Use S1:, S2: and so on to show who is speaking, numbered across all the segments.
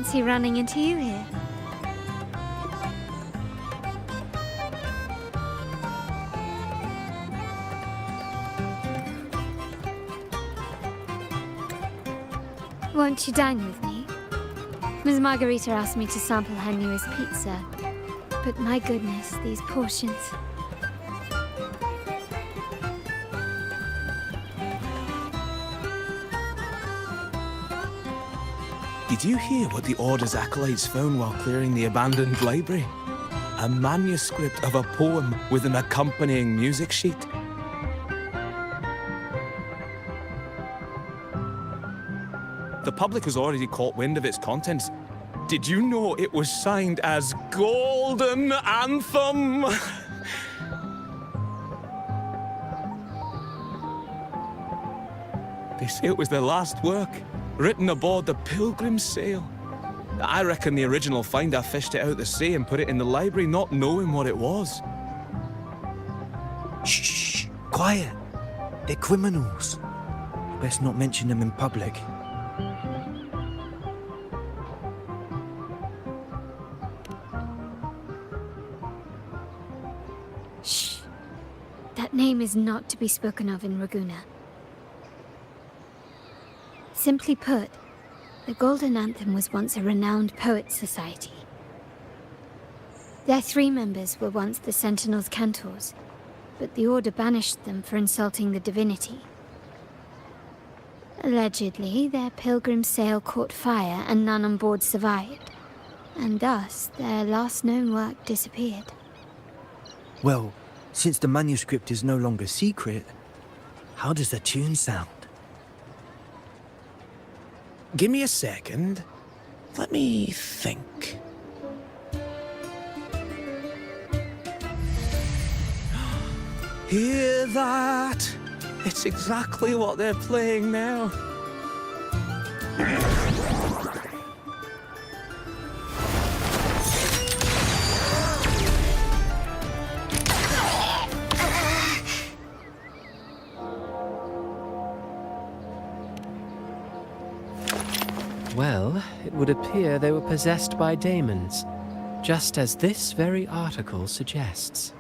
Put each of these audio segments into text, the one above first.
S1: fancy running into you here. Won't you dine with me? Ms. Margarita asked me to sample her newest pizza, but my goodness, these portions.
S2: Did you hear what the Order's acolytes found while clearing the abandoned library? A manuscript of a poem with an accompanying music sheet. The public has already caught wind of its contents. Did you know it was signed as Golden Anthem? They say it was their last work, written aboard the Pilgrim's Sail. I reckon the original finder fished it out the sea and put it in the library, not knowing what it was.
S3: Shh, quiet. They're criminals. Best not mention them in public.
S1: Shh. That name is not to be spoken of in Ragusa. Simply put, the Golden Anthem was once a renowned poets' society. Their 3 members were once the Sentinel's cantors, but the Order banished them for insulting the divinity. Allegedly, their pilgrim sail caught fire and none on board survived, and thus their last known work disappeared.
S3: Well, since the manuscript is no longer secret, how does the tune sound?
S2: Give me a second. Let me think. Hear that? It's exactly what they're playing now.
S4: Well, it would appear they were possessed by daemons, just as this very article suggests.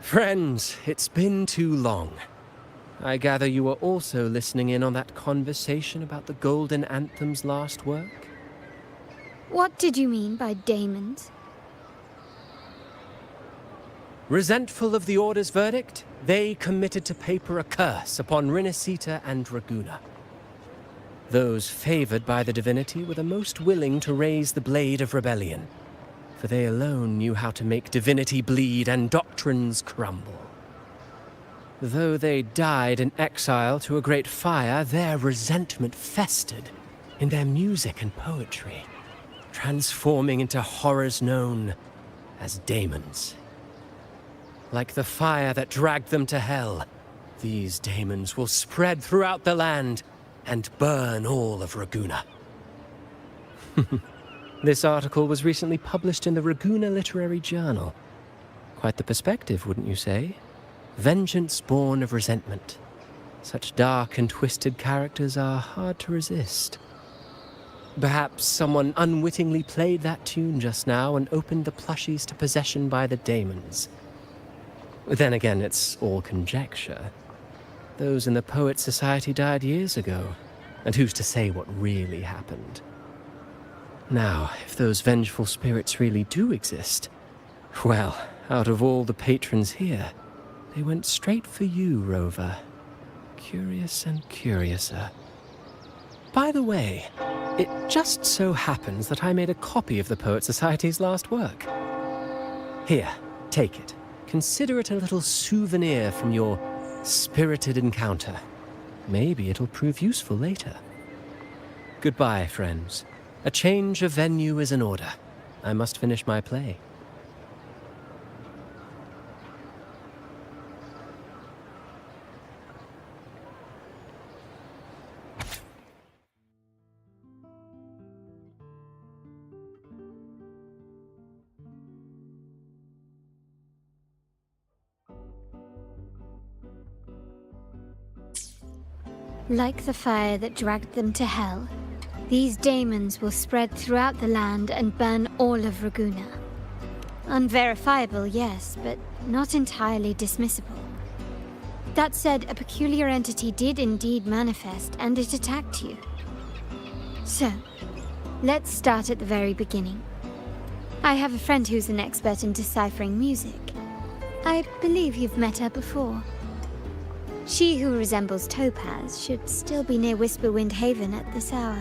S4: Friends, it's been too long. I gather you were also listening in on that conversation about the Golden Anthem's last work?
S1: What did you mean by daemons?
S4: Resentful of the Order's verdict, they committed to paper a curse upon Rinascita and Ragusa. Those favored by the divinity were the most willing to raise the blade of rebellion, for they alone knew how to make divinity bleed and doctrines crumble. Though they died in exile to a great fire, their resentment festered in their music and poetry, transforming into horrors known as daemons. Like the fire that dragged them to hell, these daemons will spread throughout the land and burn all of Ragusa. This article was recently published in the Ragusa Literary Journal. Quite the perspective, wouldn't you say? Vengeance born of resentment. Such dark and twisted characters are hard to resist. Perhaps someone unwittingly played that tune just now and opened the plushies to possession by the daemons. Then again, it's all conjecture. Those in the Poets' Society died years ago, and who's to say what really happened? Now, if those vengeful spirits really do exist, well, out of all the patrons here, they went straight for you, Rover. Curious and curiouser. By the way, it just so happens that I made a copy of the Poets' Society's last work. Here, take it. Consider it a little souvenir from your spirited encounter. Maybe it'll prove useful later. Goodbye, friends. A change of venue is in order. I must finish my play.
S1: Like the fire that dragged them to hell, these daemons will spread throughout the land and burn all of Raguna. Unverifiable, yes, but not entirely dismissible. That said, a peculiar entity did indeed manifest, and it attacked you. So, let's start at the very beginning. I have a friend who's an expert in deciphering music. I believe you've met her before. She who resembles Topaz should still be near Whisperwind Haven at this hour.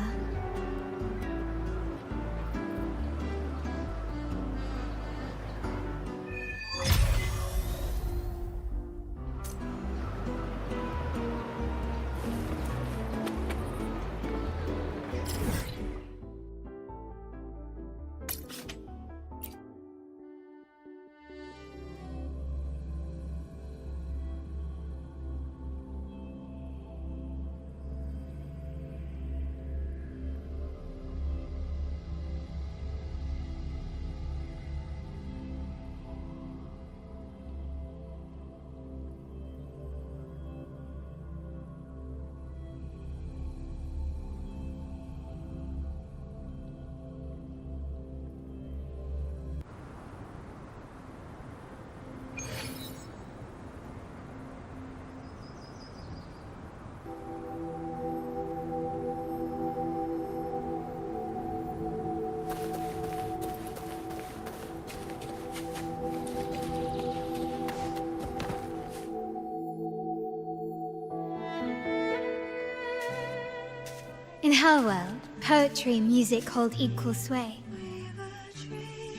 S1: In her world, poetry and music hold equal sway.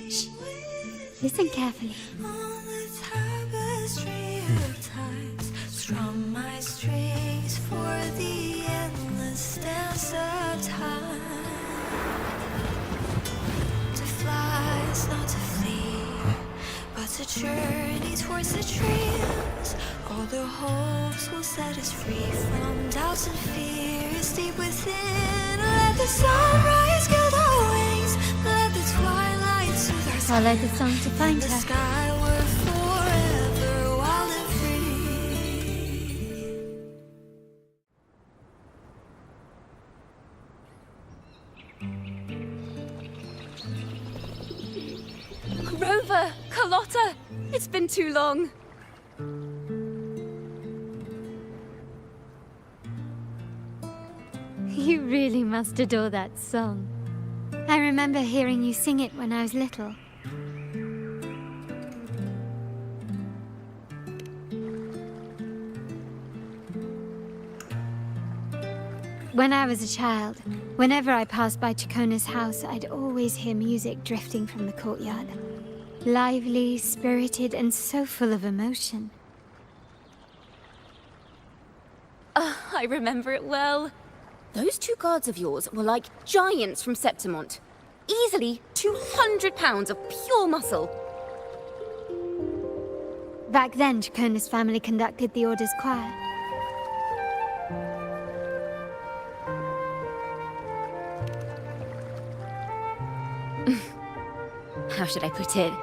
S1: Shh. Listen carefully.
S5: On the tapestry of times, strum my strings for the endless dance of time. To fly is not to flee, but to journey towards the dreams. All the hopes will set us free from doubts and fears deep within. Let the sunrise gild our wings, let the twilight soothe our
S1: Follow the song to find
S5: the
S1: her.
S5: sky we're forever wild and free.
S6: Rover! Carlotta! It's been too long.
S1: You really must adore that song. I remember hearing you sing it when I was little. When I was a child, whenever I passed by Chacona's house, I'd always hear music drifting from the courtyard. Lively, spirited, and so full of emotion.
S6: I remember it well. Those two guards of yours were like giants from Septimont. Easily 200 pounds of pure muscle.
S1: Back then, Chacona's family conducted the Order's choir.
S6: How should I put it?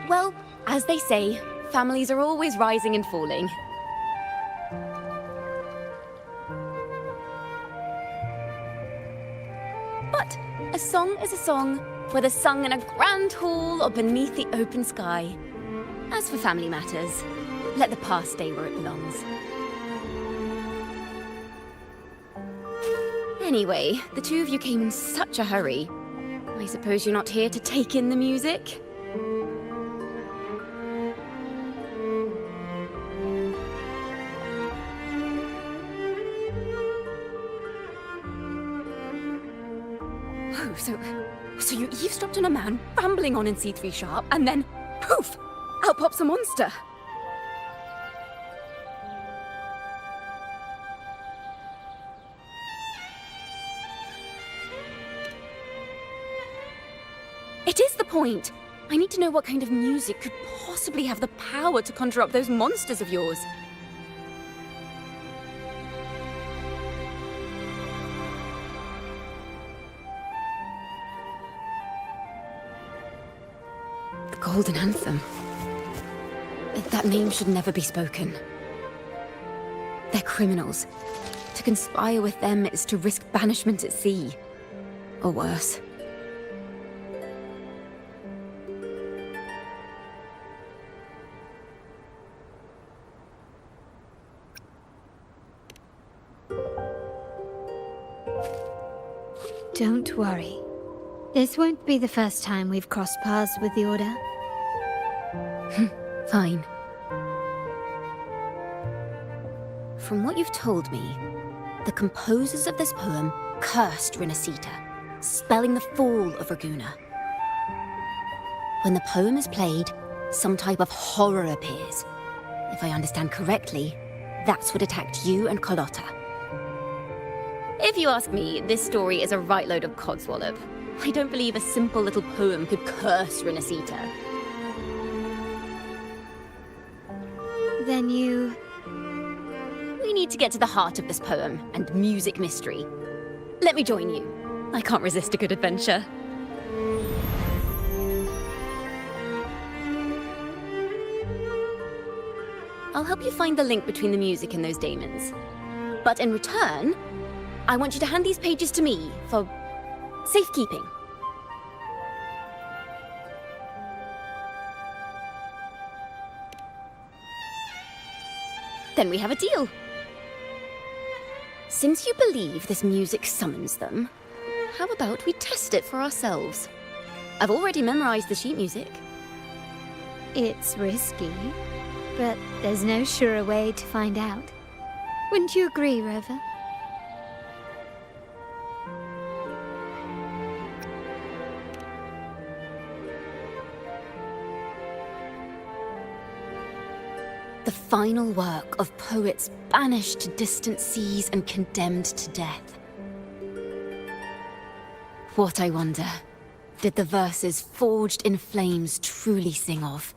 S6: Well, as they say, families are always rising and falling. But a song is a song, whether sung in a grand hall or beneath the open sky. As for family matters, let the past stay where it belongs. Anyway, the two of you came in such a hurry. I suppose you're not here to take in the music? Oh, so you eavesdropped on a man rambling on in C3 Sharp, and then, poof, out pops a monster. It is the point. I need to know what kind of music could possibly have the power to conjure up those monsters of yours. The Golden Anthem. That name should never be spoken. They're criminals. To conspire with them is to risk banishment at sea. Or worse.
S1: Don't worry. This won't be the first time we've crossed paths with the Order.
S6: Fine. From what you've told me, the composers of this poem cursed Rinasita, spelling the fall of Raguna. When the poem is played, some type of horror appears. If I understand correctly, that's what attacked you and Carlotta. If you ask me, this story is a right load of codswallop. I don't believe a simple little poem could curse Rinasita.
S1: Then you...
S6: We need to get to the heart of this poem and music mystery. Let me join you. I can't resist a good adventure. I'll help you find the link between the music and those daemons. But in return, I want you to hand these pages to me for safekeeping. Then we have a deal. Since you believe this music summons them, how about we test it for ourselves? I've already memorized the sheet music.
S1: It's risky, but there's no surer way to find out. Wouldn't you agree, Rover?
S6: The final work of poets banished to distant seas and condemned to death. What, I wonder, did the verses forged in flames truly sing of?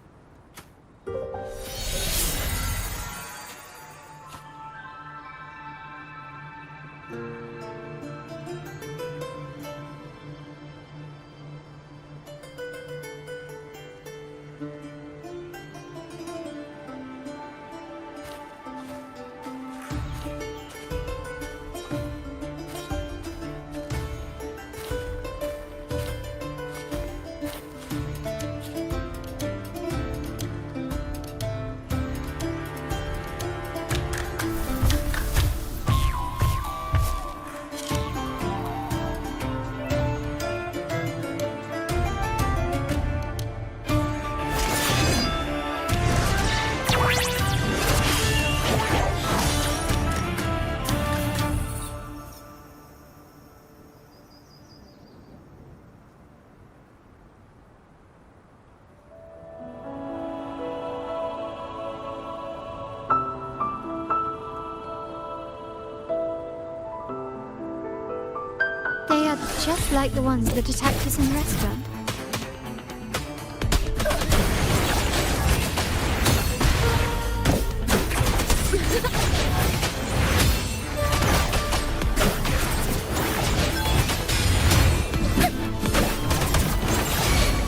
S1: They are just like the ones that attacked us in the restaurant.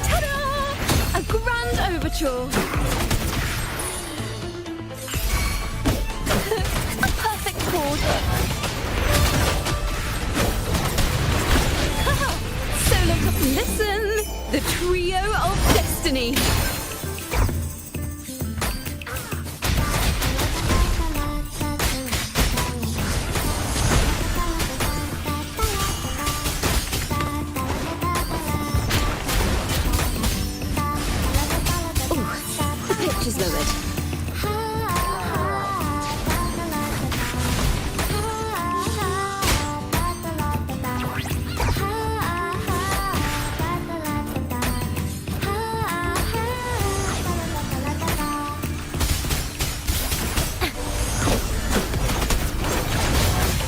S6: Ta-da! A grand overture! A perfect chord! So look, listen! The trio of destiny! Ooh, the pitch is lowered.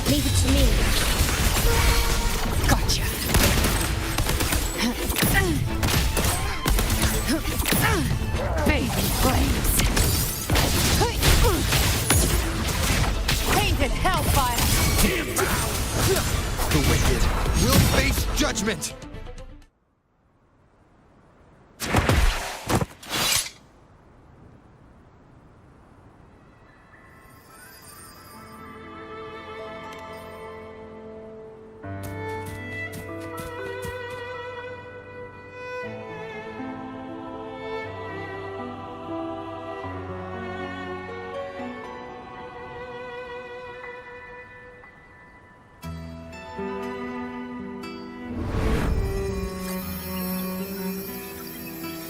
S1: Leave it to me.
S6: Gotcha!
S7: Baby flames. Painted hellfire.
S8: The wicked will face judgment!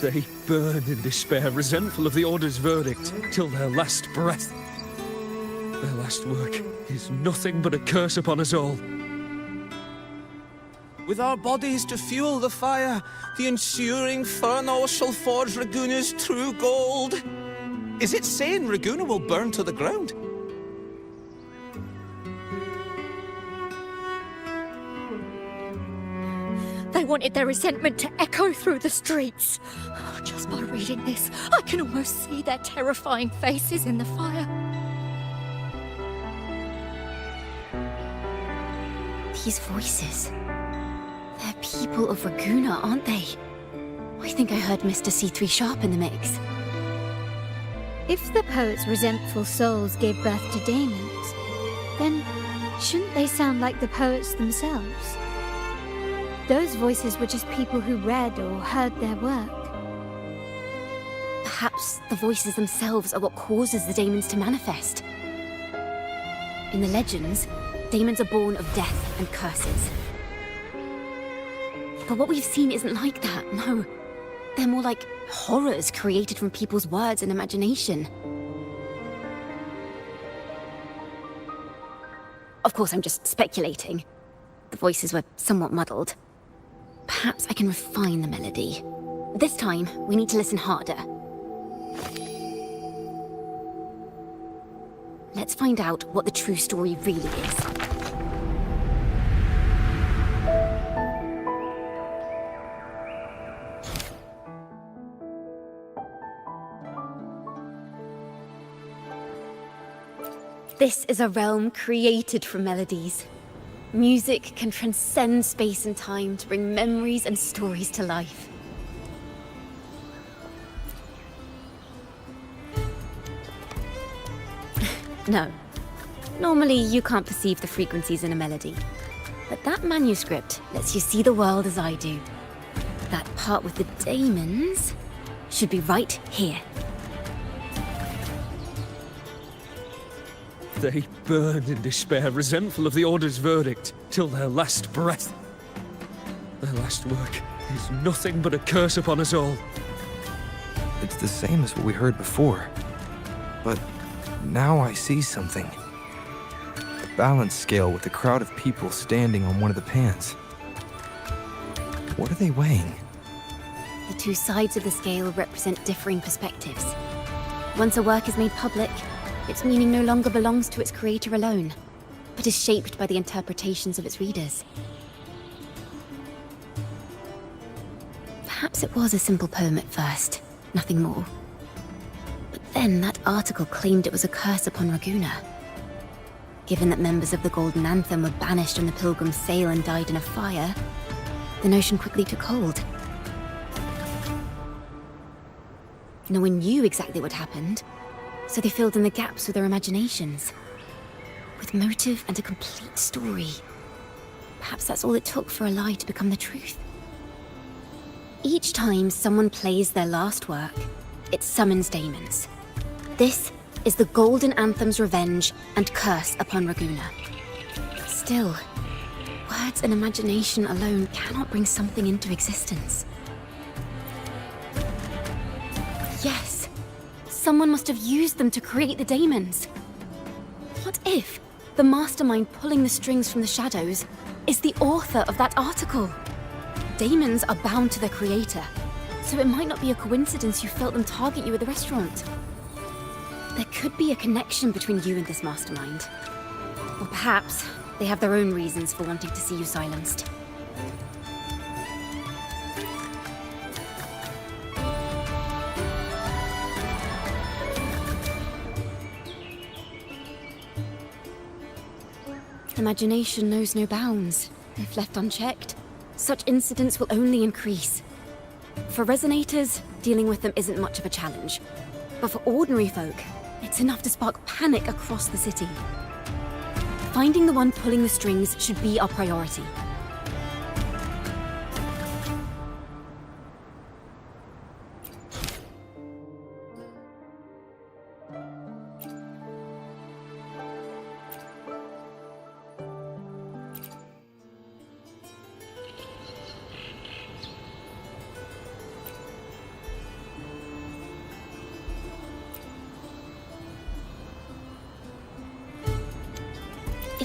S9: They burn in despair, resentful of the Order's verdict, till their last breath. Their last work is nothing but a curse upon us all.
S2: With our bodies to fuel the fire, the ensuing furnace shall forge Raguna's true gold. Is it saying Raguna will burn to the ground?
S10: They wanted their resentment to echo through the streets. Just by reading this, I can almost see their terrifying faces in the fire.
S6: These voices. They're people of Raguna, aren't they? I think I heard Mr. C3 Sharp in the mix.
S1: If the poet's resentful souls gave birth to daemons, then shouldn't they sound like the poets themselves? Those voices were just people who read or heard their work.
S6: Perhaps the voices themselves are what causes the daemons to manifest. In the legends, daemons are born of death and curses. But what we've seen isn't like that, no. They're more like horrors created from people's words and imagination. Of course, I'm just speculating. The voices were somewhat muddled. Perhaps I can refine the melody. This time, we need to listen harder. Let's find out what the true story really is. This is a realm created from melodies. Music can transcend space and time to bring memories and stories to life. No. Normally, you can't perceive the frequencies in a melody. But that manuscript lets you see the world as I do. That part with the daemons should be right here.
S9: They burn in despair, resentful of the Order's verdict, till their last breath. Their last work is nothing but a curse upon us all.
S8: It's the same as what we heard before. But now I see something. A balance scale with a crowd of people standing on one of the pans. What are they weighing?
S6: The two sides of the scale represent differing perspectives. Once a work is made public, its meaning no longer belongs to its creator alone, but is shaped by the interpretations of its readers. Perhaps it was a simple poem at first, nothing more. But then that article claimed it was a curse upon Raguna. Given that members of the Golden Anthem were banished on the Pilgrim's Sail and died in a fire, the notion quickly took hold. No one knew exactly what happened, so they filled in the gaps with their imaginations. With motive and a complete story. Perhaps that's all it took for a lie to become the truth. Each time someone plays their last work, it summons daemons. This is the Golden Anthem's revenge and curse upon Raguna. Still, words and imagination alone cannot bring something into existence. Yes. Someone must have used them to create the daemons. What if the mastermind pulling the strings from the shadows is the author of that article? Daemons are bound to their creator, so it might not be a coincidence you felt them target you at the restaurant. There could be a connection between you and this mastermind. Or perhaps they have their own reasons for wanting to see you silenced. Imagination knows no bounds. If left unchecked, such incidents will only increase. For resonators, dealing with them isn't much of a challenge. But for ordinary folk, it's enough to spark panic across the city. Finding the one pulling the strings should be our priority.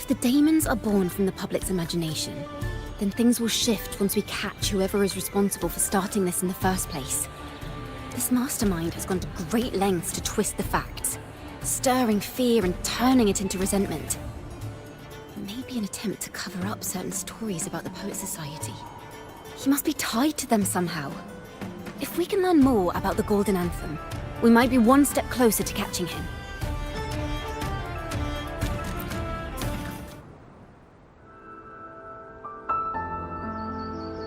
S6: If the daemons are born from the public's imagination, then things will shift once we catch whoever is responsible for starting this in the first place. This mastermind has gone to great lengths to twist the facts, stirring fear and turning it into resentment. Maybe an attempt to cover up certain stories about the Poet Society. He must be tied to them somehow. If we can learn more about the Golden Anthem, we might be one step closer to catching him.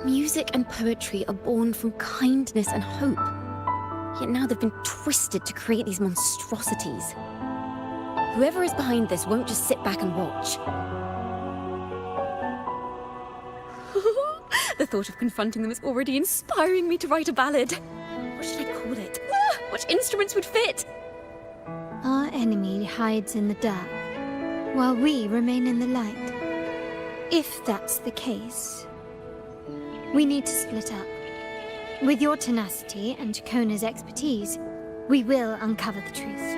S6: Music and poetry are born from kindness and hope. Yet now they've been twisted to create these monstrosities. Whoever is behind this won't just sit back and watch. The thought of confronting them is already inspiring me to write a ballad. What should I call it? Which instruments would fit?
S1: Our enemy hides in the dark, while we remain in the light. If that's the case, we need to split up. With your tenacity and Kona's expertise, we will uncover the truth.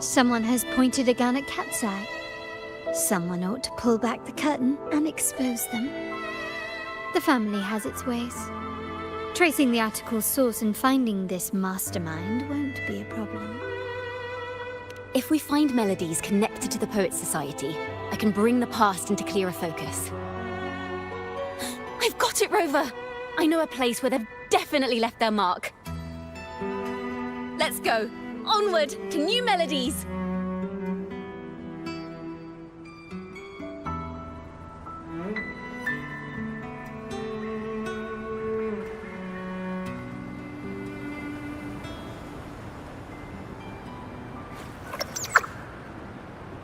S1: Someone has pointed a gun at Cat's Eye. Someone ought to pull back the curtain and expose them. The family has its ways. Tracing the article's source and finding this mastermind won't be a problem.
S6: If we find melodies connected to the Poet Society, I can bring the past into clearer focus. I've got it, Rover! I know a place where they've definitely left their mark. Let's go! Onward to new melodies!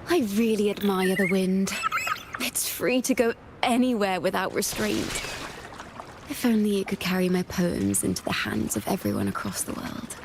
S6: I really admire the wind. It's free to go anywhere without restraint. If only it could carry my poems into the hands of everyone across the world.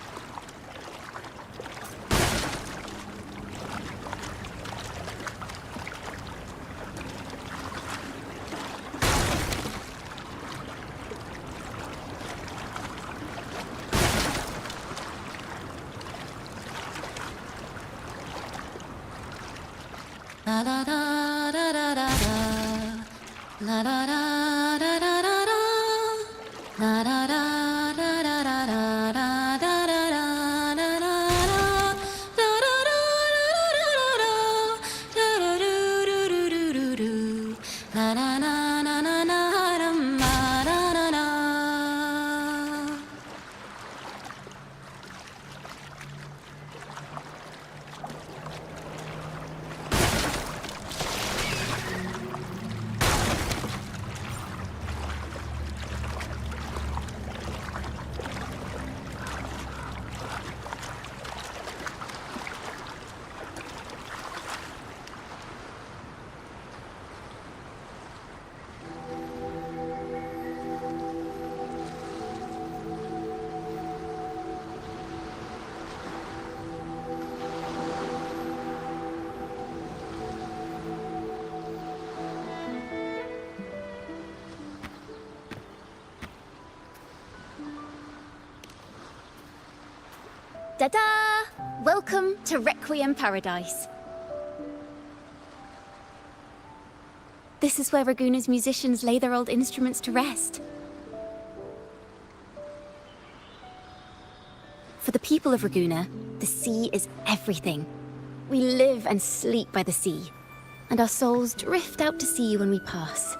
S6: La da da da da da da. La da da da da da da. La da da da da da da da da da da da da. Da da da da da da da. Da da do do do do do do. La na na na na na dum ba da da da. Ta-da! Welcome to Requiem Paradise. This is where Raguna's musicians lay their old instruments to rest. For the people of Raguna, the sea is everything. We live and sleep by the sea, and our souls drift out to sea when we pass.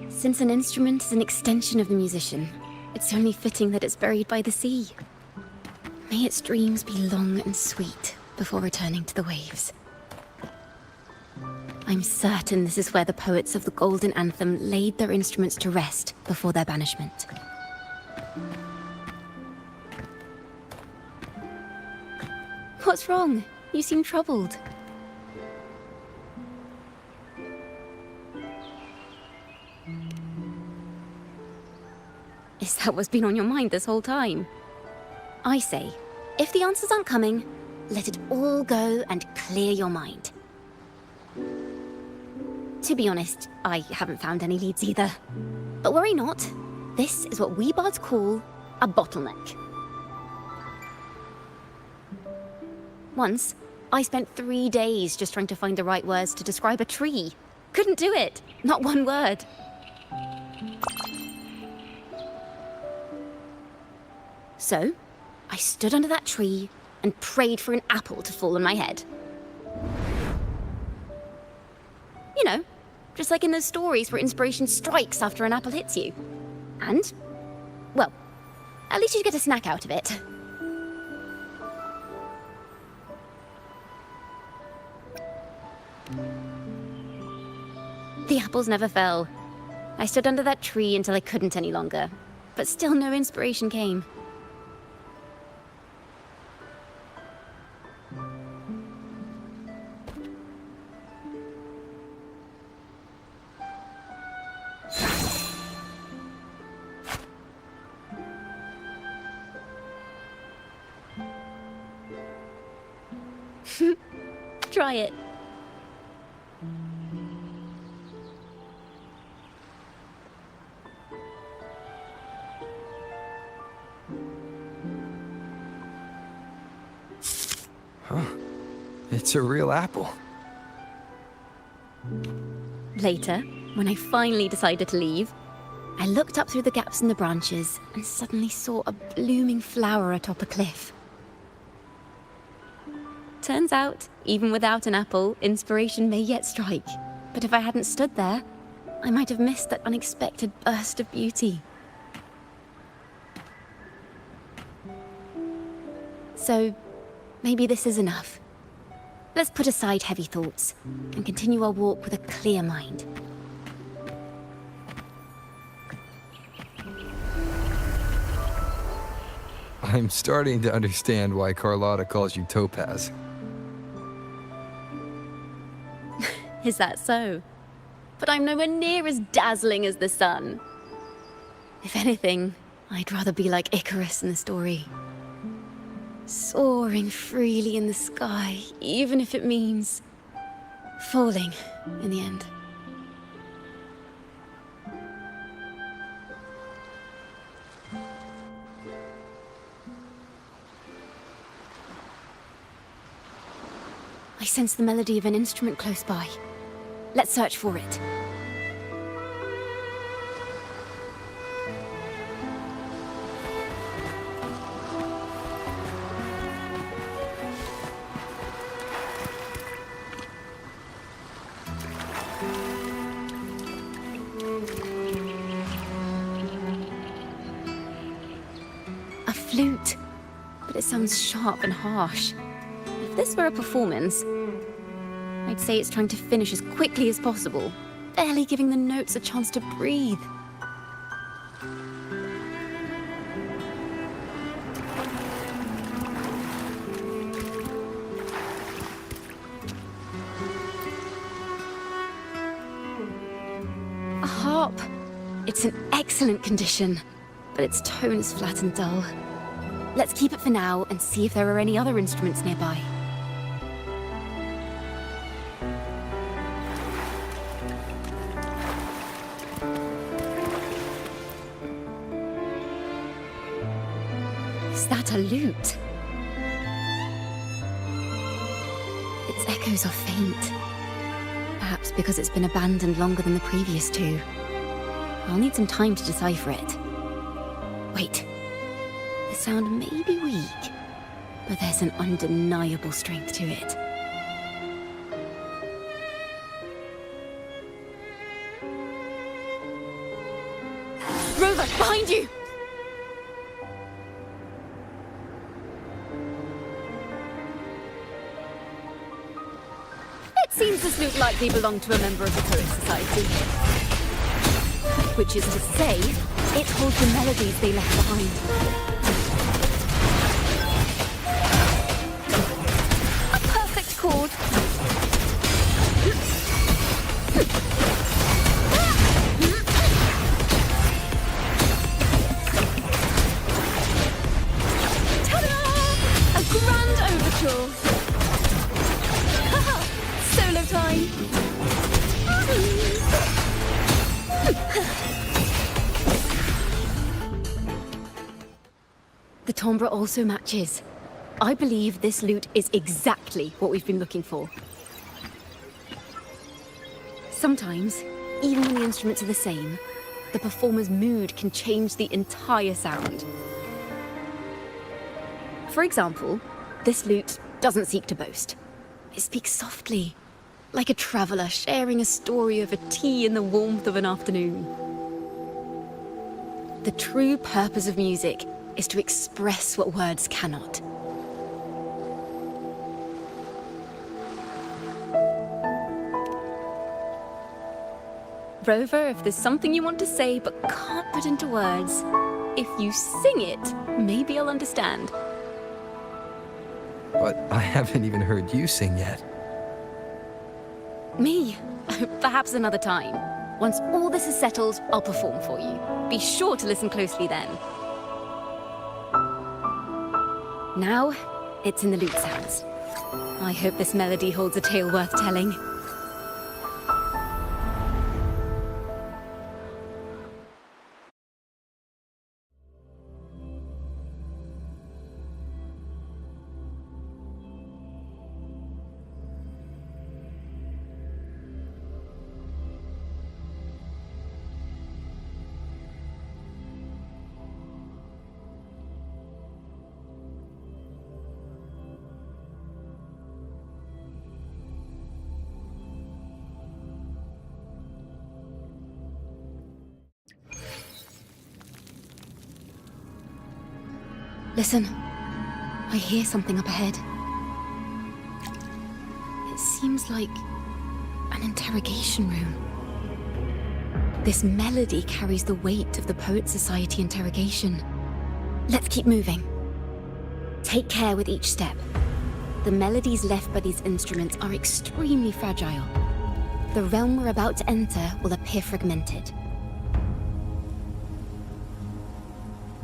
S6: Since an instrument is an extension of the musician, it's only fitting that it's buried by the sea. May its dreams be long and sweet before returning to the waves. I'm certain this is where the poets of the Golden Anthem laid their instruments to rest before their banishment. What's wrong? You seem troubled. Is that what's been on your mind this whole time? I say, if the answers aren't coming, let it all go and clear your mind. To be honest, I haven't found any leads either. But worry not. This is what we bards call a bottleneck. Once, I spent 3 days just trying to find the right words to describe a tree. Couldn't do it. Not one word. So, I stood under that tree and prayed for an apple to fall on my head. You know, just like in those stories where inspiration strikes after an apple hits you. And, well, at least you get a snack out of it. The apples never fell. I stood under that tree until I couldn't any longer, but still no inspiration came. Try it.
S8: Huh. It's a real apple.
S6: Later, when I finally decided to leave, I looked up through the gaps in the branches and suddenly saw a blooming flower atop a cliff. Turns out, even without an apple, inspiration may yet strike. But if I hadn't stood there, I might have missed that unexpected burst of beauty. So, maybe this is enough. Let's put aside heavy thoughts and continue our walk with a clear mind.
S8: I'm starting to understand why Carlotta calls you Topaz.
S6: Is that so? But I'm nowhere near as dazzling as the sun. If anything, I'd rather be like Icarus in the story. Soaring freely in the sky, even if it means falling in the end. I sense the melody of an instrument close by. Let's search for it. A flute, but it sounds sharp and harsh. If this were a performance, I'd say it's trying to finish as quickly as possible, barely giving the notes a chance to breathe. A harp. It's in excellent condition, but its tone is flat and dull. Let's keep it for now and see if there are any other instruments nearby. Is that a lute? Its echoes are faint. Perhaps because it's been abandoned longer than the previous two. I'll need some time to decipher it. Wait. The sound may be weak, but there's an undeniable strength to it. Rover, behind you! It seems this lute likely belonged to a member of the Poet Society. Which is to say, it holds the melodies they left behind. A perfect chord. Ta-da! A grand overture. Solo time. timbre also matches. I believe this lute is exactly what we've been looking for. Sometimes, even when the instruments are the same, the performer's mood can change the entire sound. For example, this lute doesn't seek to boast. It speaks softly, like a traveller sharing a story over tea in the warmth of an afternoon. The true purpose of music is to express what words cannot. Rover, if there's something you want to say but can't put into words, if you sing it, maybe I'll understand.
S8: But I haven't even heard you sing yet.
S6: Me? Perhaps another time. Once all this is settled, I'll perform for you. Be sure to listen closely then. Now, it's in the lute sounds. I hope this melody holds a tale worth telling. Listen, I hear something up ahead. It seems like an interrogation room. This melody carries the weight of the Poet Society interrogation. Let's keep moving. Take care with each step. The melodies left by these instruments are extremely fragile. The realm we're about to enter will appear fragmented.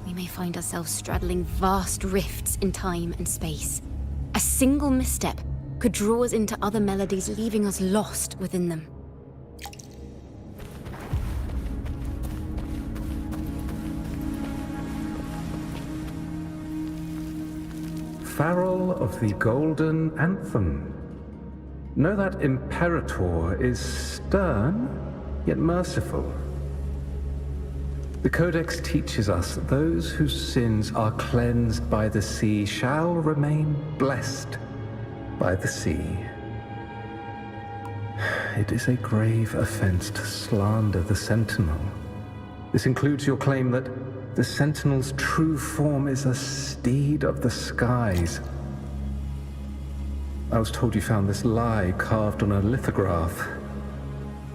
S6: We may find ourselves straddling vast rifts in time and space. A single misstep could draw us into other melodies, leaving us lost within them.
S11: Farrell of the Golden Anthem. Know that Imperator is stern, yet merciful. The Codex teaches us that those whose sins are cleansed by the sea shall remain blessed by the sea. It is a grave offense to slander the Sentinel. This includes your claim that the Sentinel's true form is a steed of the skies. I was told you found this lie carved on a lithograph.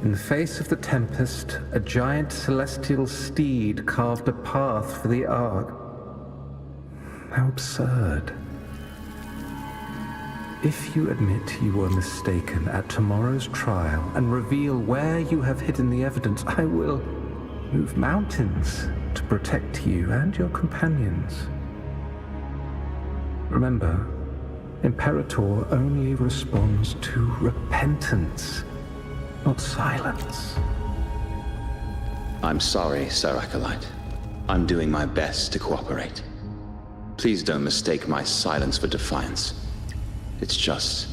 S11: In the face of the tempest, a giant celestial steed carved a path for the Ark. How absurd. If you admit you were mistaken at tomorrow's trial and reveal where you have hidden the evidence, I will move mountains to protect you and your companions. Remember, Imperator only responds to repentance, not silence.
S12: I'm sorry, Sir Acolyte. I'm doing my best to cooperate. Please don't mistake my silence for defiance. It's just,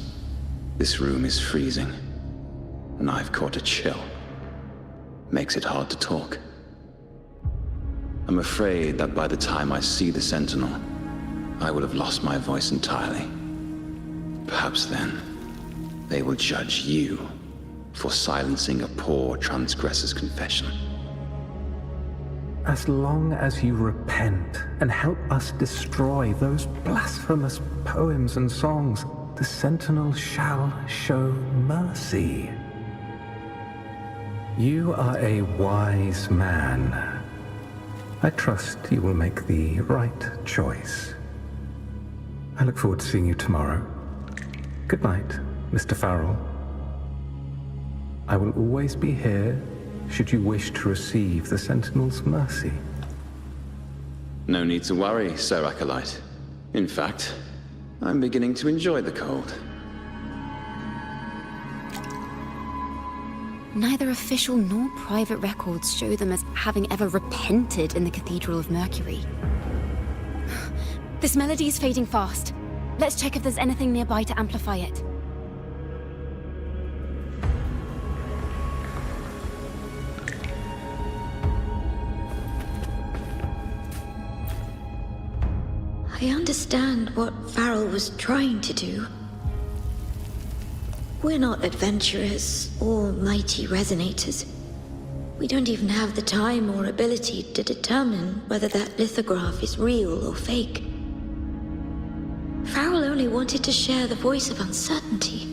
S12: this room is freezing, and I've caught a chill. Makes it hard to talk. I'm afraid that by the time I see the Sentinel, I will have lost my voice entirely. Perhaps then, they will judge you for silencing a poor transgressor's confession.
S11: As long as you repent and help us destroy those blasphemous poems and songs, the Sentinel shall show mercy. You are a wise man. I trust you will make the right choice. I look forward to seeing you tomorrow. Good night, Mr. Farrell. I will always be here should you wish to receive the Sentinel's mercy.
S12: No need to worry, Sir Acolyte. In fact, I'm beginning to enjoy the cold.
S6: Neither official nor private records show them as having ever repented in the Cathedral of Mercury. This melody is fading fast. Let's check if there's anything nearby to amplify it.
S5: I understand what Farrell was trying to do. We're not adventurers or mighty resonators. We don't even have the time or ability to determine whether that lithograph is real or fake. Farrell only wanted to share the voice of uncertainty.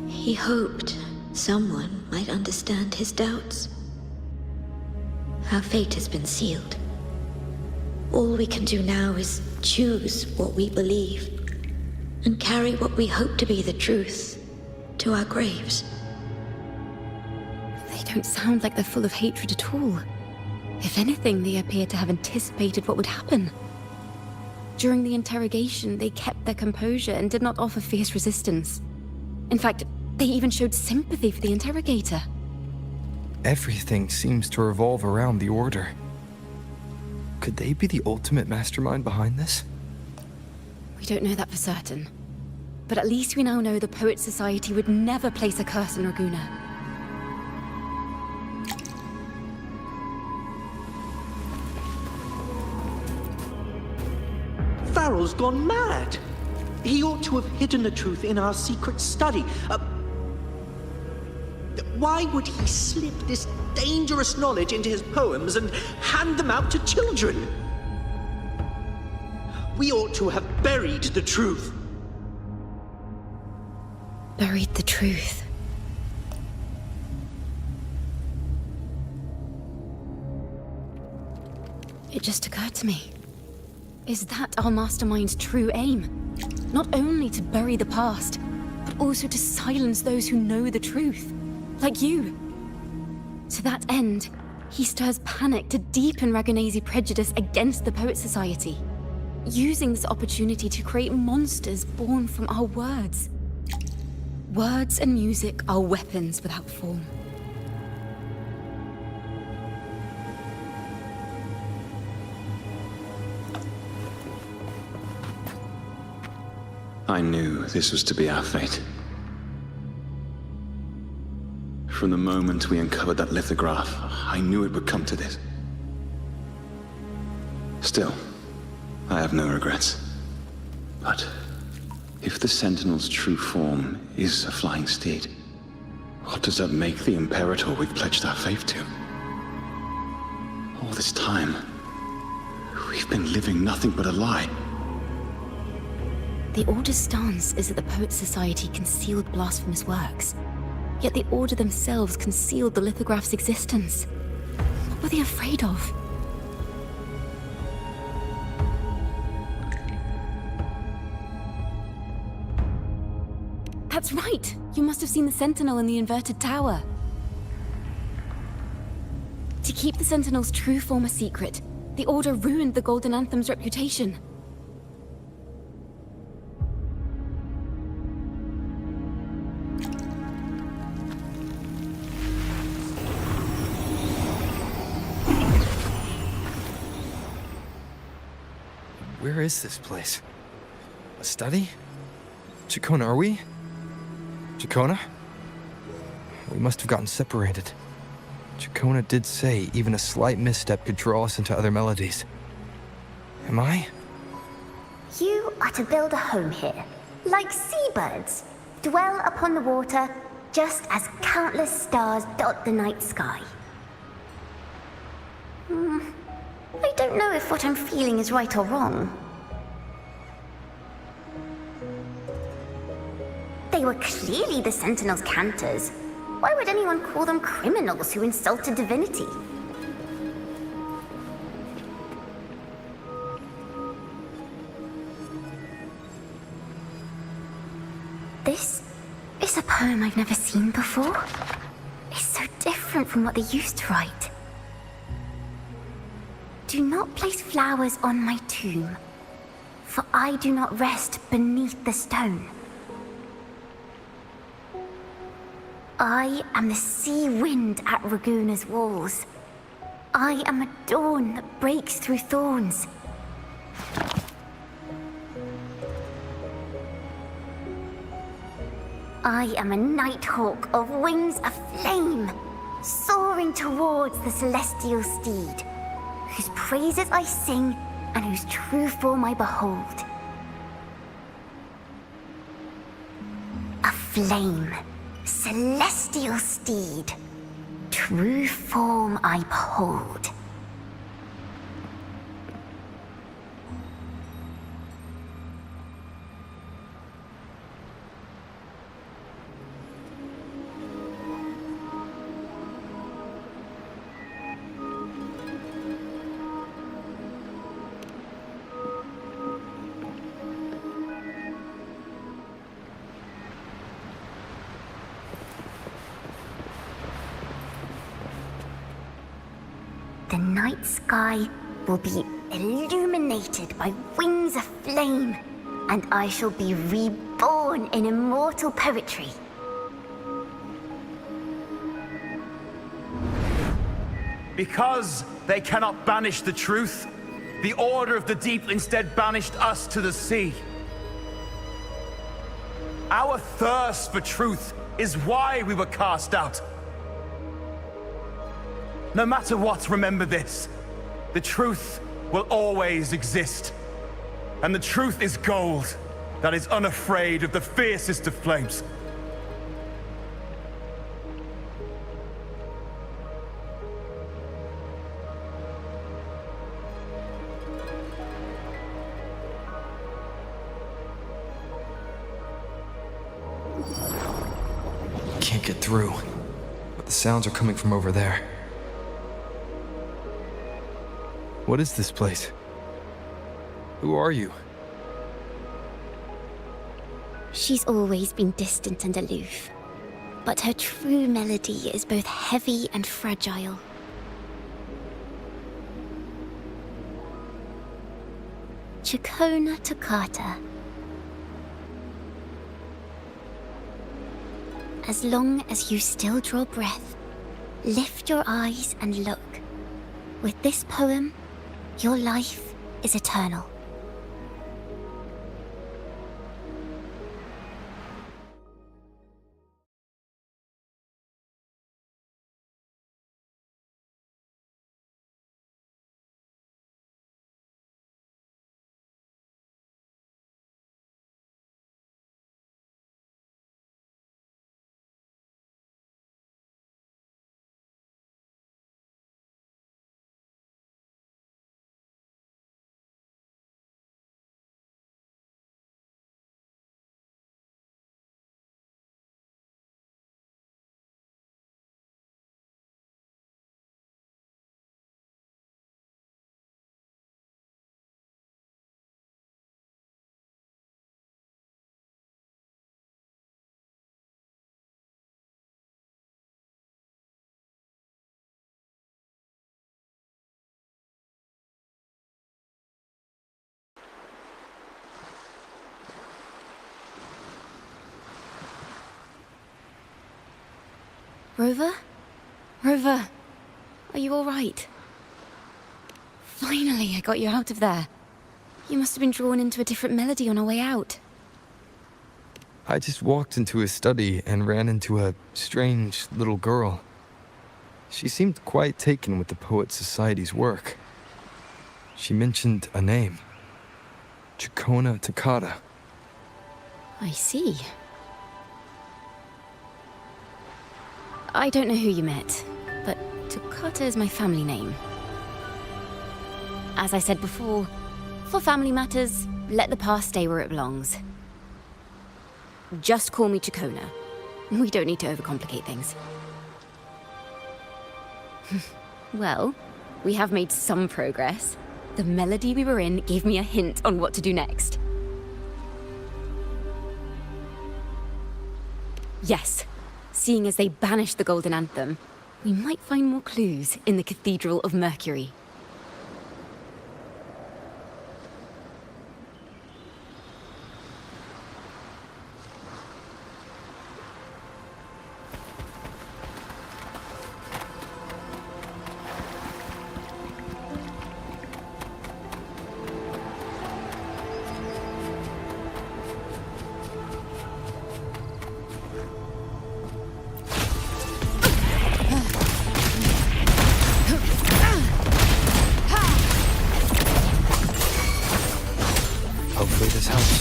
S5: He hoped someone might understand his doubts. Our fate has been sealed. All we can do now is choose what we believe and carry what we hope to be the truth to our graves.
S6: They don't sound like they're full of hatred at all. If anything, they appear to have anticipated what would happen. During the interrogation, they kept their composure and did not offer fierce resistance. In fact, they even showed sympathy for the interrogator.
S8: Everything seems to revolve around the Order. Could they be the ultimate mastermind behind this?
S6: We don't know that for certain. But at least we now know the Poet Society would never place a curse on Raguena.
S13: Farrell's gone mad. He ought to have hidden the truth in our secret study. Why would he slip this dangerous knowledge into his poems and hand them out to children? We ought to have buried the truth.
S6: Buried the truth. It just occurred to me. Is that our mastermind's true aim? Not only to bury the past, but also to silence those who know the truth. Like you. To that end, he stirs panic to deepen Ragonese prejudice against the Poet Society, using this opportunity to create monsters born from our words. Words and music are weapons without form.
S12: I knew this was to be our fate. From the moment we uncovered that lithograph, I knew it would come to this. Still, I have no regrets. But if the Sentinel's true form is a flying steed, what does that make the Imperator we've pledged our faith to? All this time, we've been living nothing but a lie.
S6: The Order's stance is that the Poet Society concealed blasphemous works. Yet the Order themselves concealed the lithograph's existence. What were they afraid of? That's right! You must have seen the Sentinel in the inverted tower. To keep the Sentinel's true form a secret, the Order ruined the Golden Anthem's reputation.
S8: Where is this place? A study? Chacona, are we? Chacona? We must have gotten separated. Chacona did say even a slight misstep could draw us into other melodies. Am I?
S14: You are to build a home here, like seabirds. Dwell upon the water, just as countless stars dot the night sky. I don't know if what I'm feeling is right or wrong. They were clearly the Sentinel's cantors. Why would anyone call them criminals who insulted divinity? This is a poem I've never seen before. It's so different from what they used to write. Do not place flowers on my tomb, for I do not rest beneath the stone. I am the sea wind at Raguena's walls. I am a dawn that breaks through thorns. I am a nighthawk of wings of flame, soaring towards the celestial steed, whose praises I sing and whose true form I behold. A flame, celestial steed, true form I behold. The night sky will be illuminated by wings of flame, and I shall be reborn in immortal poetry.
S15: Because they cannot banish the truth, the Order of the Deep instead banished us to the sea. Our thirst for truth is why we were cast out. No matter what, remember this. The truth will always exist. And the truth is gold that is unafraid of the fiercest of flames.
S8: Can't get through, but the sounds are coming from over there. What is this place? Who are you?
S6: She's always been distant and aloof, but her true melody is both heavy and fragile. Chakona Toccata. As long as you still draw breath, lift your eyes and look. With this poem, your life is eternal. Rover? Rover, are you all right? Finally, I got you out of there. You must have been drawn into a different melody on our way out.
S8: I just walked into his study and ran into a strange little girl. She seemed quite taken with the Poet Society's work. She mentioned a name. Chakona Toccata.
S6: I see. I don't know who you met, but Toccata is my family name. As I said before, for family matters, let the past stay where it belongs. Just call me Chakona. We don't need to overcomplicate things. Well, we have made some progress. The melody we were in gave me a hint on what to do next. Yes, seeing as they banished the Golden Anthem, we might find more clues in the Cathedral of Mercury.
S8: this helps.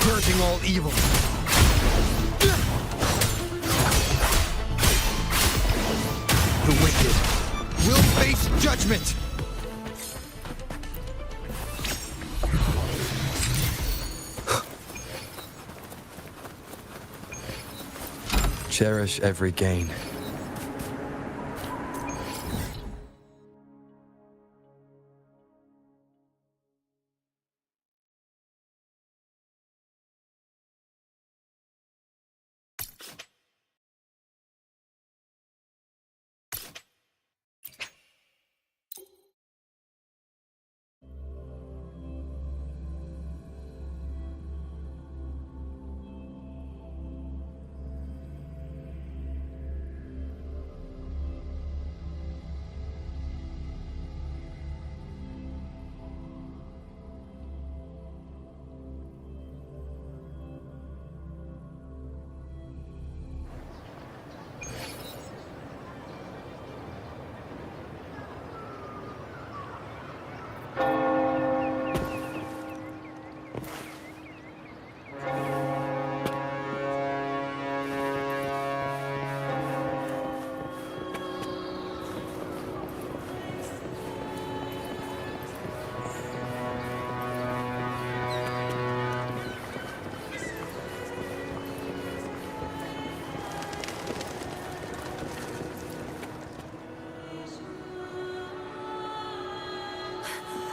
S8: Purging all evil. The wicked will face judgment! Cherish every gain.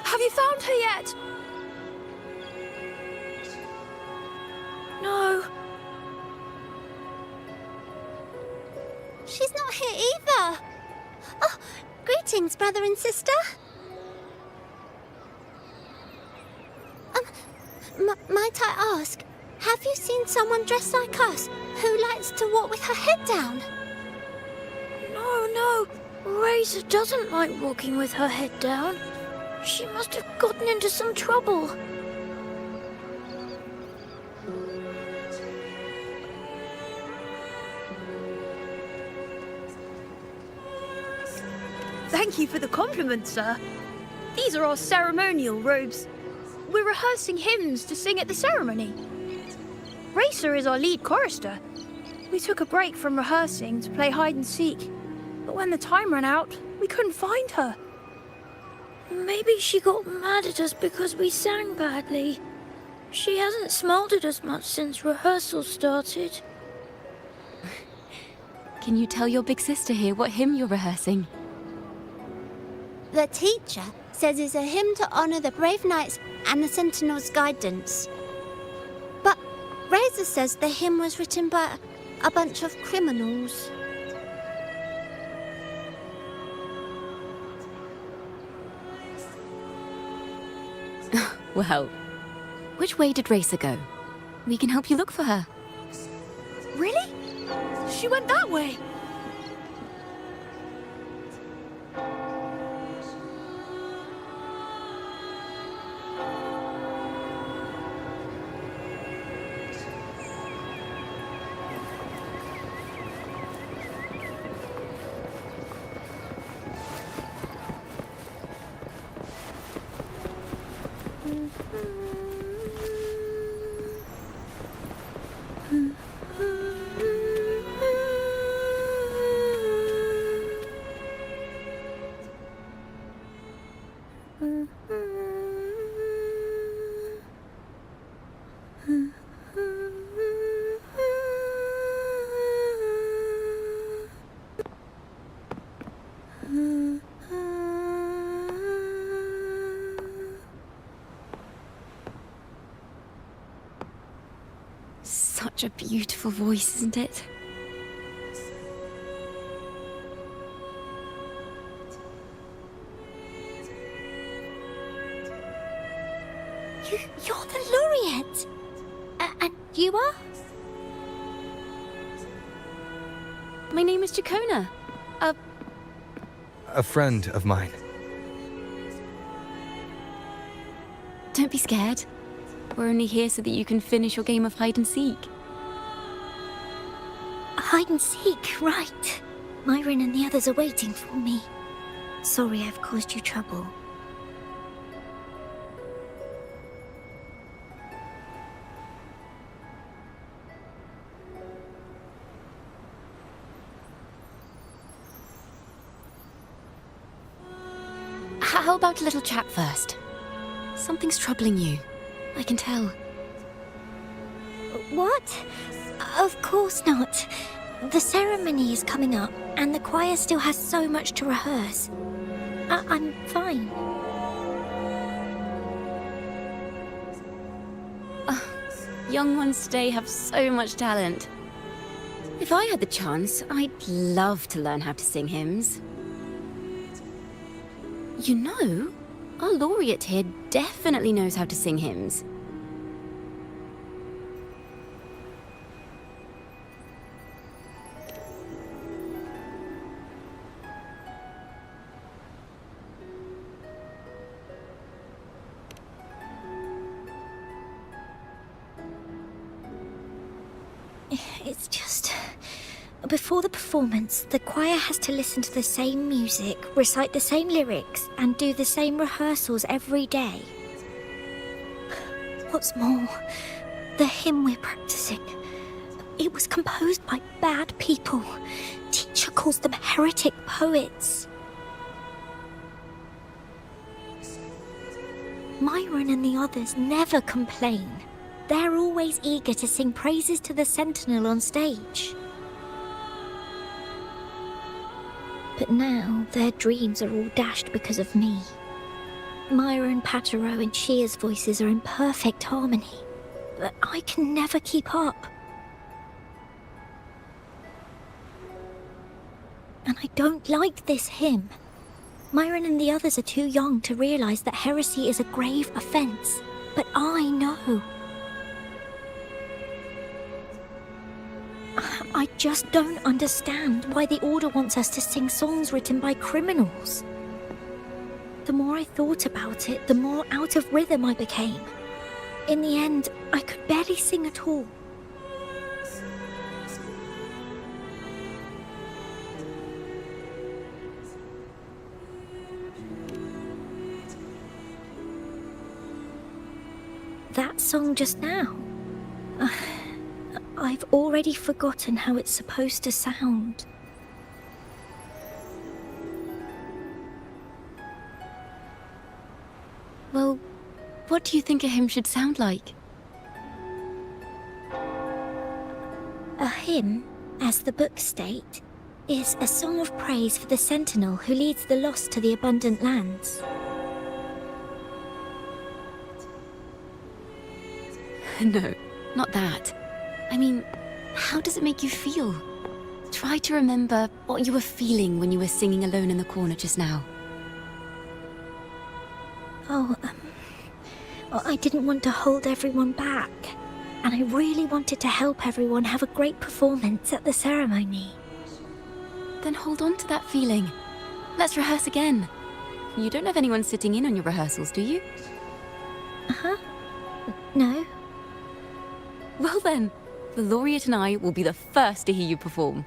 S10: Have you found her yet? No.
S14: She's not here either. Oh, greetings, brother and sister. Might I ask, have you seen someone dressed like us who likes to walk with her head down?
S10: No. Razor doesn't like walking with her head down. She must have gotten into some trouble.
S16: Thank you for the compliment, sir. These are our ceremonial robes. We're rehearsing hymns to sing at the ceremony. Racer is our lead chorister. We took a break from rehearsing to play hide and seek, but when the time ran out, we couldn't find her.
S10: Maybe she got mad at us because we sang badly. She hasn't smiled at us much since rehearsal started.
S6: Can you tell your big sister here what hymn you're rehearsing?
S14: The teacher says it's a hymn to honor the brave knights and the sentinel's guidance. But Razor says the hymn was written by a bunch of criminals.
S6: Well, which way did Racer go? We can help you look for her.
S16: Really? She went that way.
S6: Such a beautiful voice, isn't it?
S14: You're the laureate. And you are?
S6: My name is Jacona.
S8: A friend of mine.
S6: Don't be scared. We're only here so that you can finish your game of hide and seek.
S10: Hide and seek, right. Myron and the others are waiting for me. Sorry I've caused you trouble.
S6: How about a little chat first? Something's troubling you. I can tell.
S10: What? Of course not. The ceremony is coming up, and the choir still has so much to rehearse. I'm fine.
S6: Young ones today have so much talent. If I had the chance, I'd love to learn how to sing hymns. You know, our laureate here definitely knows how to sing hymns.
S10: It's just... Before the performance, the choir has to listen to the same music, recite the same lyrics, and do the same rehearsals every day. What's more, the hymn we're practicing, it was composed by bad people. Teacher calls them heretic poets. Myron and the others never complain. They're always eager to sing praises to the Sentinel on stage. But now their dreams are all dashed because of me. Myron, Patero, and Shear's voices are in perfect harmony, but I can never keep up. And I don't like this hymn. Myron and the others are too young to realize that heresy is a grave offense, but I know. I just don't understand why the Order wants us to sing songs written by criminals. The more I thought about it, the more out of rhythm I became. In the end, I could barely sing at all. That song just now. I've already forgotten how it's supposed to sound.
S6: Well, what do you think a hymn should sound like?
S10: A hymn, as the books state, is a song of praise for the Sentinel who leads the lost to the abundant lands.
S6: No, not that. I mean, how does it make you feel? Try to remember what you were feeling when you were singing alone in the corner just now.
S10: Well, I didn't want to hold everyone back, and I really wanted to help everyone have a great performance at the ceremony.
S6: Then hold on to that feeling. Let's rehearse again. You don't have anyone sitting in on your rehearsals, do you?
S10: Uh-huh. No.
S6: Well then, the laureate and I will be the first to hear you perform.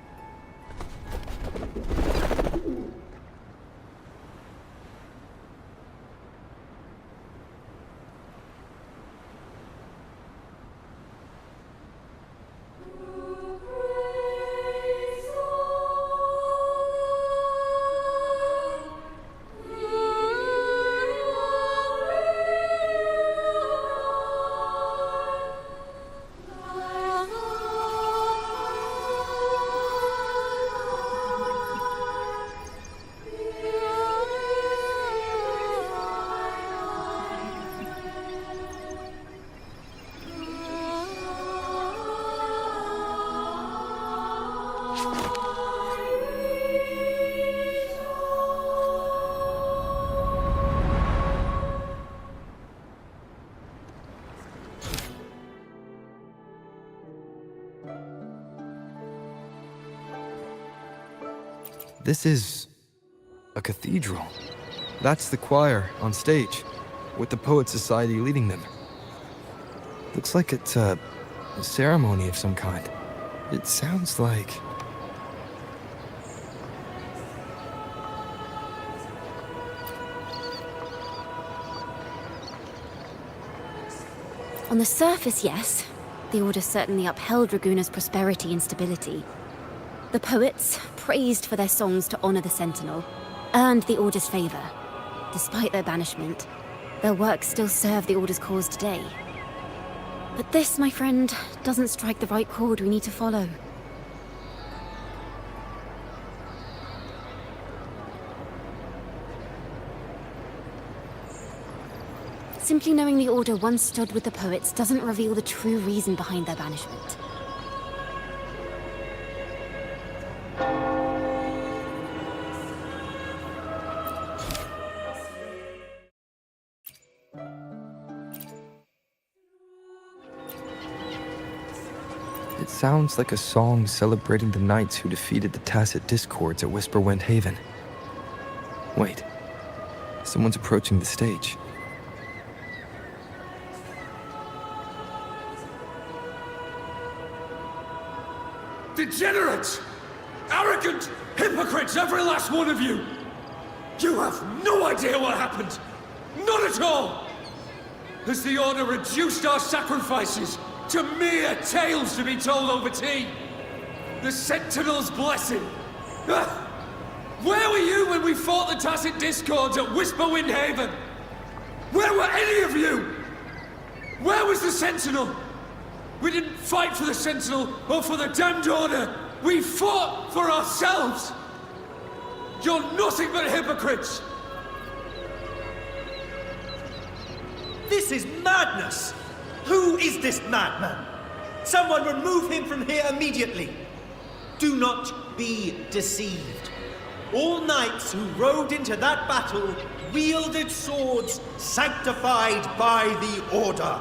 S8: This is a cathedral. That's the choir on stage, with the Poet Society leading them. Looks like it's a ceremony of some kind. It sounds like
S6: On the surface, yes. The Order certainly upheld Raguna's prosperity and stability. The poets, praised for their songs to honor the Sentinel, earned the Order's favor. Despite their banishment, their works still serve the Order's cause today. But this, my friend, doesn't strike the right chord we need to follow. Simply knowing the Order once stood with the poets doesn't reveal the true reason behind their banishment.
S8: It sounds like a song celebrating the knights who defeated the Tacit Discords at Whisperwind Haven. Wait, someone's approaching the stage.
S9: Degenerates! Arrogant hypocrites, every last one of you! You have no idea what happened! Not at all! Has the Order reduced our sacrifices to mere tales to be told over tea? The Sentinel's blessing! Ah! Where were you when we fought the Tacit Discords at Whisperwind Haven? Where were any of you? Where was the Sentinel? We didn't fight for the Sentinel or for the damned Order. We fought for ourselves. You're nothing but hypocrites.
S13: This is madness! Who is this madman? Someone remove him from here immediately. Do not be deceived. All knights who rode into that battle wielded swords sanctified by the Order.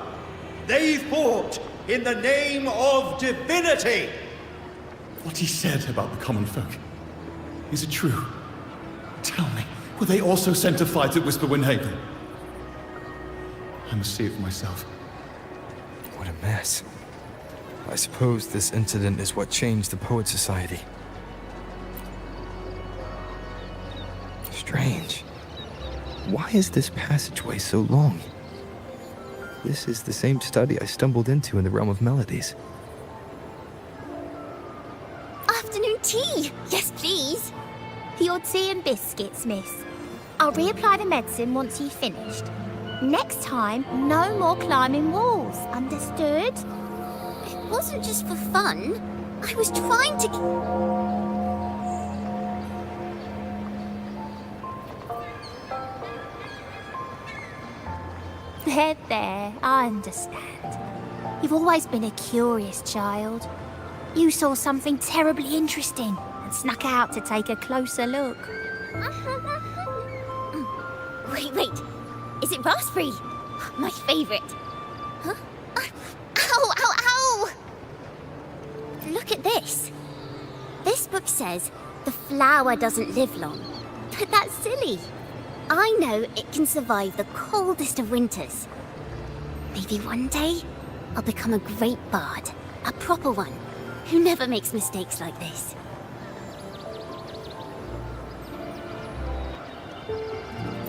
S13: They fought in the name of divinity!
S15: What he said about the common folk, is it true? Tell me, were they also sent to fight at Whisperwind Haven? I must see it for myself.
S8: What a mess. I suppose this incident is what changed the Poet Society. Strange. Why is this passageway so long? This is the same study I stumbled into in the Realm of Melodies.
S14: Afternoon tea! Yes, please. Your tea and biscuits, miss. I'll reapply the medicine once you've finished. Next time, no more climbing walls. Understood? It wasn't just for fun. I was trying to... There, I understand. You've always been a curious child. You saw something terribly interesting and snuck out to take a closer look. Wait. Is it raspberry? My favorite. Huh? Ow! Look at this. This book says the flower doesn't live long. But that's silly. I know it can survive the coldest of winters. Maybe one day, I'll become a great bard. A proper one, who never makes mistakes like this.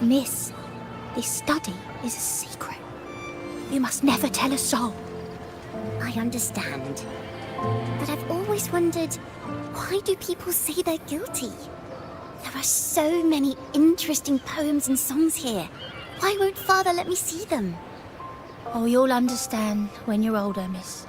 S14: Miss, this study is a secret. You must never tell a soul. I understand. But I've always wondered, why do people say they're guilty? There are so many interesting poems and songs here. Why won't Father let me see them?
S16: Oh, you'll understand when you're older, miss.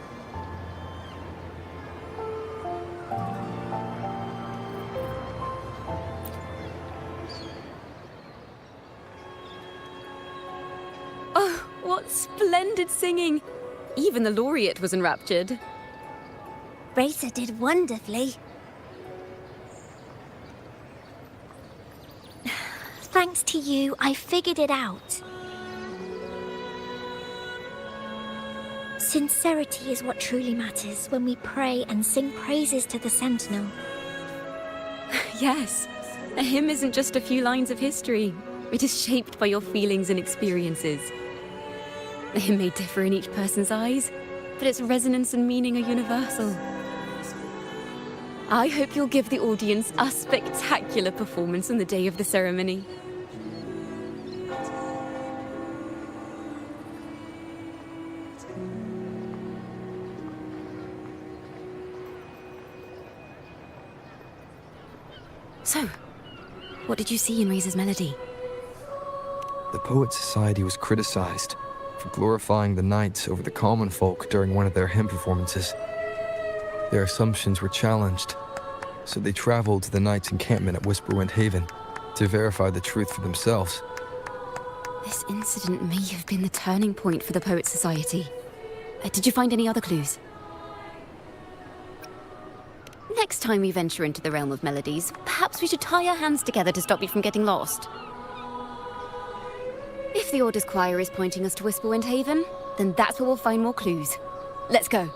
S17: Oh, what splendid singing! Even the laureate was enraptured.
S14: Racer did wonderfully.
S10: Thanks to you, I figured it out. Sincerity is what truly matters when we pray and sing praises to the Sentinel.
S17: Yes, a hymn isn't just a few lines of history. It is shaped by your feelings and experiences. The hymn may differ in each person's eyes, but its resonance and meaning are universal. I hope you'll give the audience a spectacular performance on the day of the ceremony. So, what did you see in Razor's melody?
S8: The Poet Society was criticized for glorifying the knights over the common folk during one of their hymn performances. Their assumptions were challenged, so they traveled to the knights' encampment at Whisperwind Haven to verify the truth for themselves.
S17: This incident may have been the turning point for the Poet Society. Did you find any other clues? Next time we venture into the realm of melodies, perhaps we should tie our hands together to stop you from getting lost. If the Order's choir is pointing us to Whisperwind Haven, then that's where we'll find more clues. Let's go.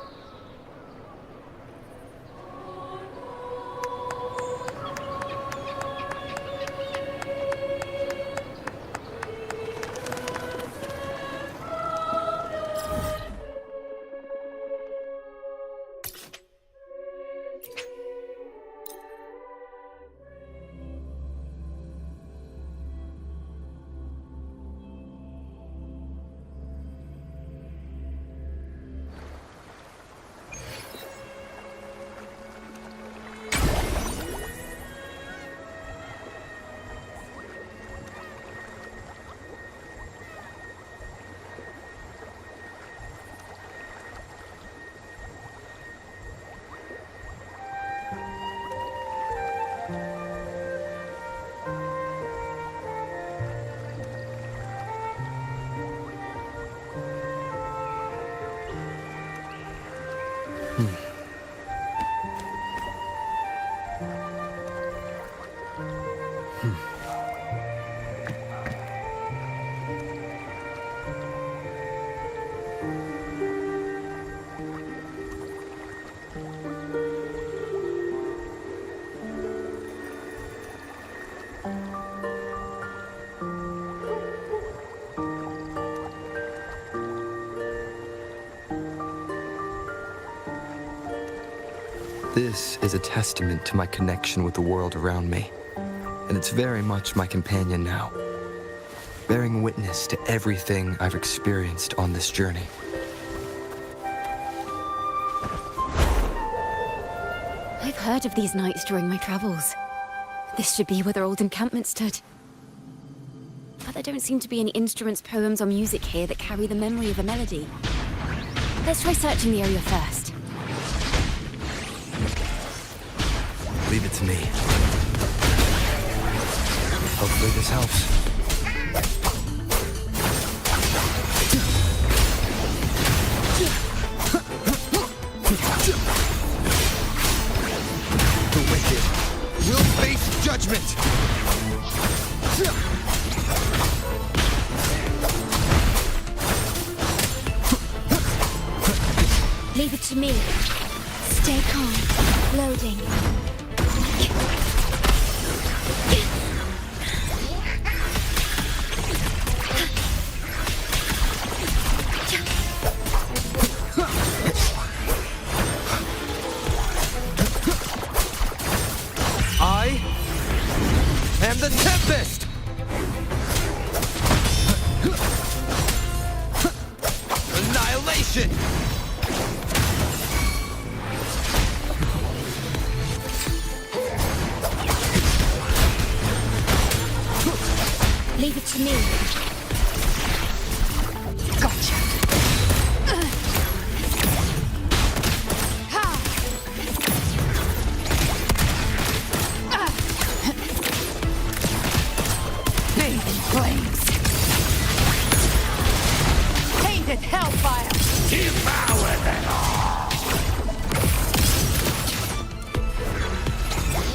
S8: This is a testament to my connection with the world around me, and it's very much my companion now, bearing witness to everything I've experienced on this journey.
S17: I've heard of these nights during my travels. This should be where their old encampment stood. But there don't seem to be any instruments, poems, or music here that carry the memory of a melody. Let's try searching the area first.
S8: Leave it to me. Hopefully this helps.
S3: The wicked will face judgment!
S1: Leave it to me. Stay calm. Loading.
S3: I am the Tempest! Annihilation!
S1: Leave it to me.
S7: Gotcha. Baby flames. Painted hellfire.
S9: Devour them all!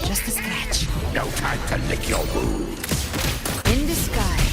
S7: Just a scratch.
S9: No time to lick your wounds.
S7: In disguise.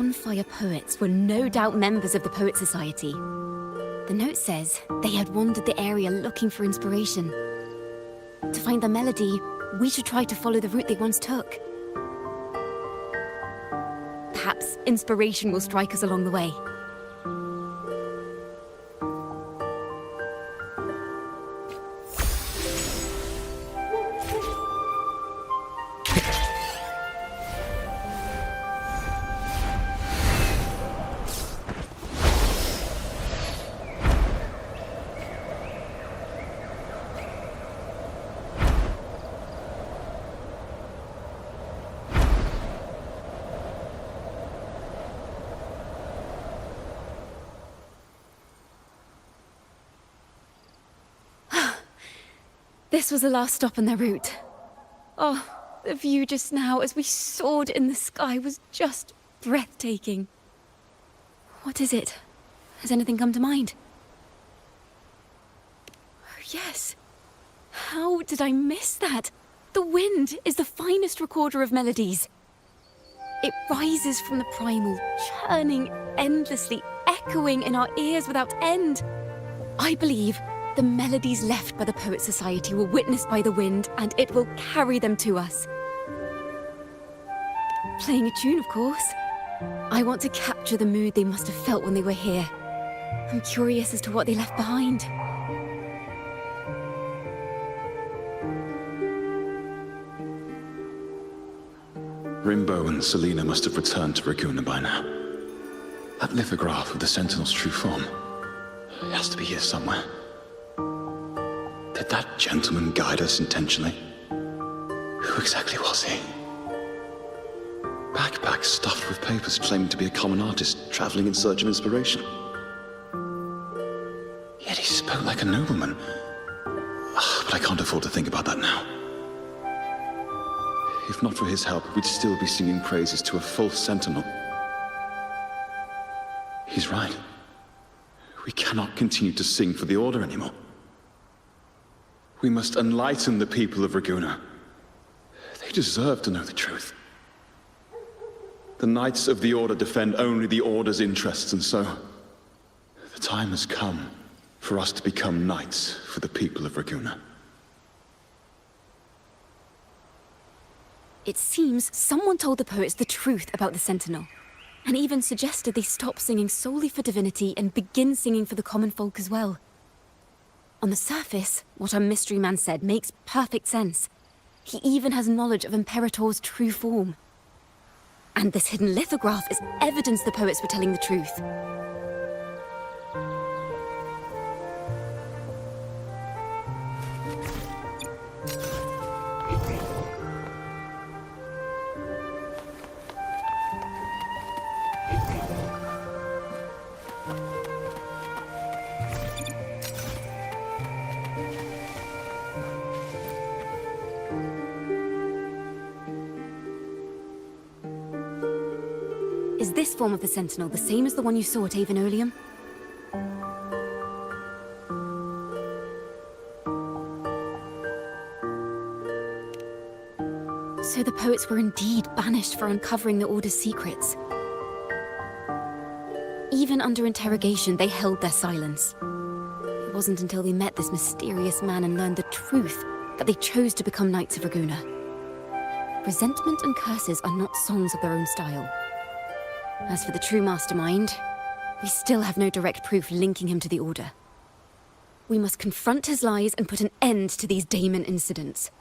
S17: bonfire poets were no doubt members of the Poet Society. The note says they had wandered the area looking for inspiration. To find the melody, we should try to follow the route they once took. Perhaps inspiration will strike us along the way. This was the last stop on their route. Oh, the view just now as we soared in the sky was just breathtaking. What is it? Has anything come to mind? Oh, yes. How did I miss that? The wind is the finest recorder of melodies. It rises from the primal, churning endlessly, echoing in our ears without end. I believe the melodies left by the Poet Society were witnessed by the wind, and it will carry them to us. Playing a tune, of course. I want to capture the mood they must have felt when they were here. I'm curious as to what they left behind.
S12: Rimbo and Selena must have returned to Raguna by now. That lithograph of the Sentinel's true form. It has to be here somewhere. Did that gentleman guide us intentionally? Who exactly was he? Backpack stuffed with papers claiming to be a common artist traveling in search of inspiration. Yet he spoke like a nobleman. But I can't afford to think about that now. If not for his help, we'd still be singing praises to a false sentinel. He's right. We cannot continue to sing for the Order anymore. We must enlighten the people of Raguna. They deserve to know the truth. The Knights of the Order defend only the Order's interests, and so the time has come for us to become knights for the people of Raguna.
S17: It seems someone told the poets the truth about the Sentinel, and even suggested they stop singing solely for divinity and begin singing for the common folk as well. On the surface, what our mystery man said makes perfect sense. He even has knowledge of Imperator's true form. And this hidden lithograph is evidence the poets were telling the truth. Is this form of the Sentinel the same as the one you saw at Avenolium? So the poets were indeed banished for uncovering the Order's secrets. Even under interrogation, they held their silence. It wasn't until they met this mysterious man and learned the truth that they chose to become Knights of Raguna. Resentment and curses are not songs of their own style. As for the true mastermind, we still have no direct proof linking him to the Order. We must confront his lies and put an end to these daemon incidents.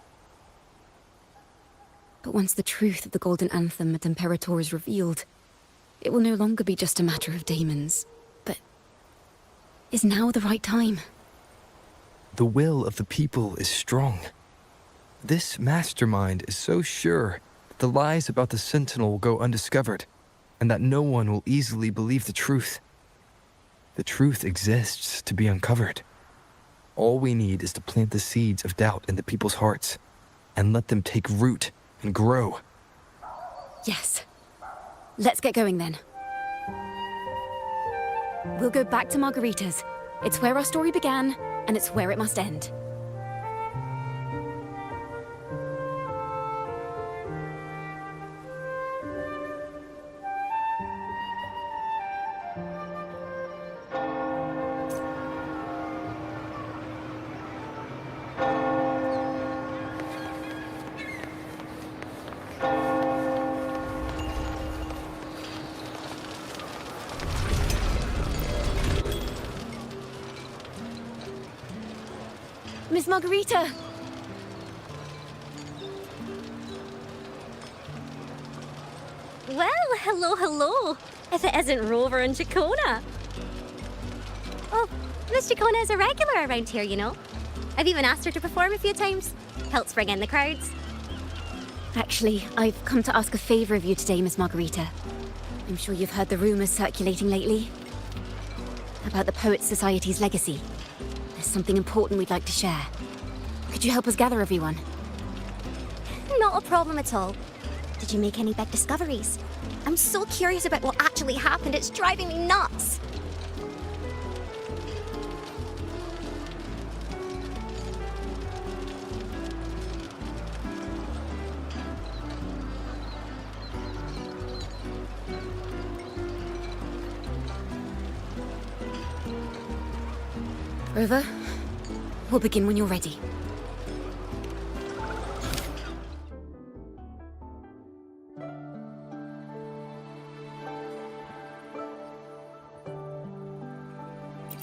S17: But once the truth of the Golden Anthem at Imperator is revealed, it will no longer be just a matter of daemons, but is now the right time?
S8: The will of the people is strong. This mastermind is so sure that the lies about the Sentinel will go undiscovered, and that no one will easily believe the truth. The truth exists to be uncovered. All we need is to plant the seeds of doubt in the people's hearts, and let them take root and grow.
S17: Yes. Let's get going then. We'll go back to Margarita's. It's where our story began, and it's where it must end. Miss Margarita!
S18: Well, hello, hello. If it isn't Rover and Chacona. Oh, Miss Chacona is a regular around here, you know. I've even asked her to perform a few times. Helps bring in the crowds.
S17: Actually, I've come to ask a favor of you today, Miss Margarita. I'm sure you've heard the rumors circulating lately about the Poets Society's legacy. There's something important we'd like to share. Could you help us gather everyone?
S18: Not a problem at all. Did you make any big discoveries? I'm so curious about what actually happened. It's driving me nuts.
S17: Rover, we'll begin when you're ready.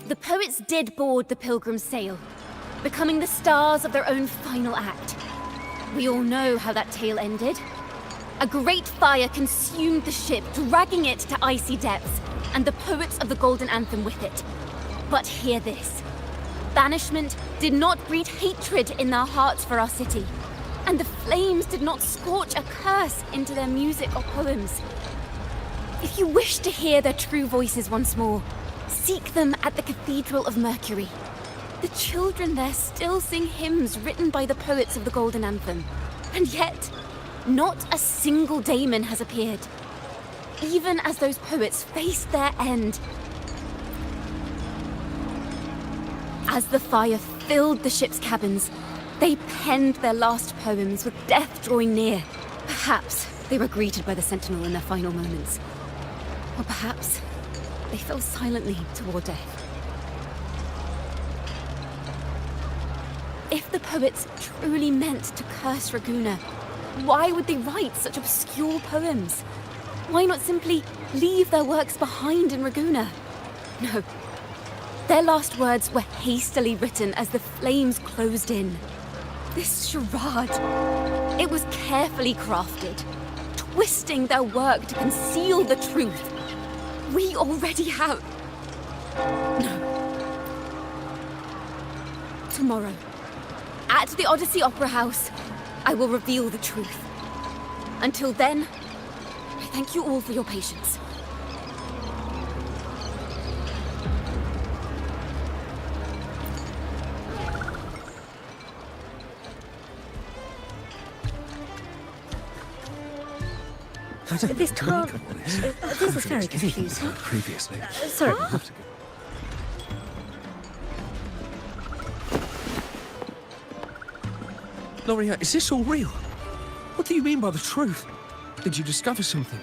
S17: The poets did board the Pilgrim's sail, becoming the stars of their own final act. We all know how that tale ended. A great fire consumed the ship, dragging it to icy depths, and the poets of the Golden Anthem with it. But hear this. Banishment did not breed hatred in their hearts for our city, and the flames did not scorch a curse into their music or poems. If you wish to hear their true voices once more, seek them at the Cathedral of Mercury. The children there still sing hymns written by the poets of the Golden Anthem, and yet, not a single daemon has appeared, even as those poets faced their end. As the fire filled the ship's cabins, they penned their last poems with death drawing near. Perhaps they were greeted by the Sentinel in their final moments. Or perhaps they fell silently toward death. If the poets truly meant to curse Raguena, why would they write such obscure poems? Why not simply leave their works behind in Raguena? No. Their last words were hastily written as the flames closed in. This charade, it was carefully crafted, twisting their work to conceal the truth. We already have... No. Tomorrow, at the Odyssey Opera House, I will reveal the truth. Until then, I thank you all for your patience.
S18: This car... this is very confusing.
S3: Previously.
S18: Sorry.
S2: Loria, is this all real? What do you mean by the truth? Did you discover something?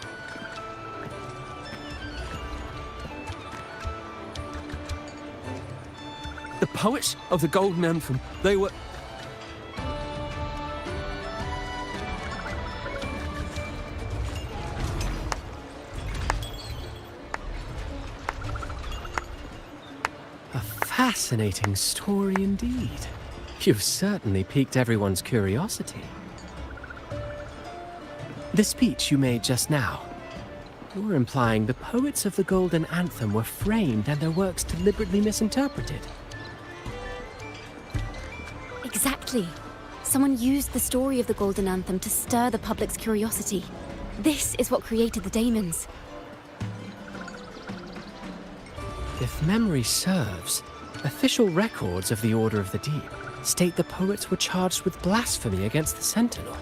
S2: The poets of the Golden Anthem, they were...
S4: A fascinating story indeed. You've certainly piqued everyone's curiosity. The speech you made just now, you're implying the poets of the Golden Anthem were framed and their works deliberately misinterpreted.
S17: Exactly. Someone used the story of the Golden Anthem to stir the public's curiosity. This is what created the daemons.
S4: If memory serves, official records of the Order of the Deep state the poets were charged with blasphemy against the Sentinel.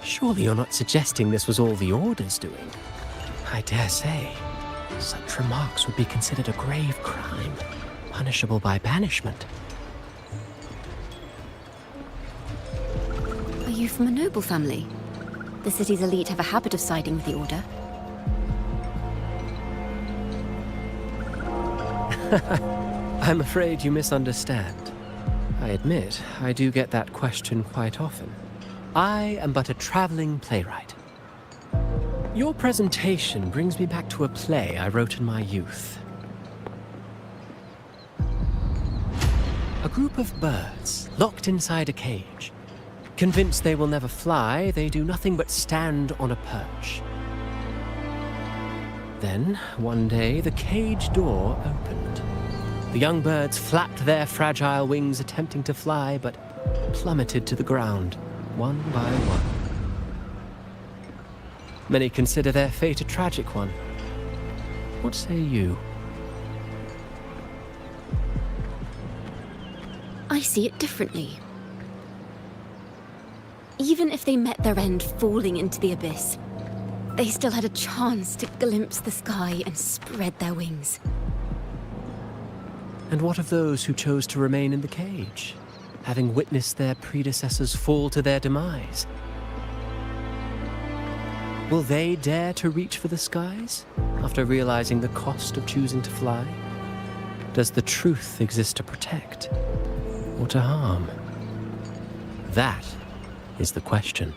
S4: Surely you're not suggesting this was all the Order's doing? I dare say, such remarks would be considered a grave crime, punishable by banishment.
S17: Are you from a noble family? The city's elite have a habit of siding with the Order.
S4: I'm afraid you misunderstand. I admit, I do get that question quite often. I am but a traveling playwright. Your presentation brings me back to a play I wrote in my youth. A group of birds locked inside a cage. Convinced they will never fly, they do nothing but stand on a perch. Then, one day, the cage door opened. The young birds flapped their fragile wings, attempting to fly, but plummeted to the ground, one by one. Many consider their fate a tragic one. What say you?
S17: I see it differently. Even if they met their end falling into the abyss, they still had a chance to glimpse the sky and spread their wings.
S4: And what of those who chose to remain in the cage, having witnessed their predecessors fall to their demise? Will they dare to reach for the skies after realizing the cost of choosing to fly? Does the truth exist to protect or to harm? That is the question.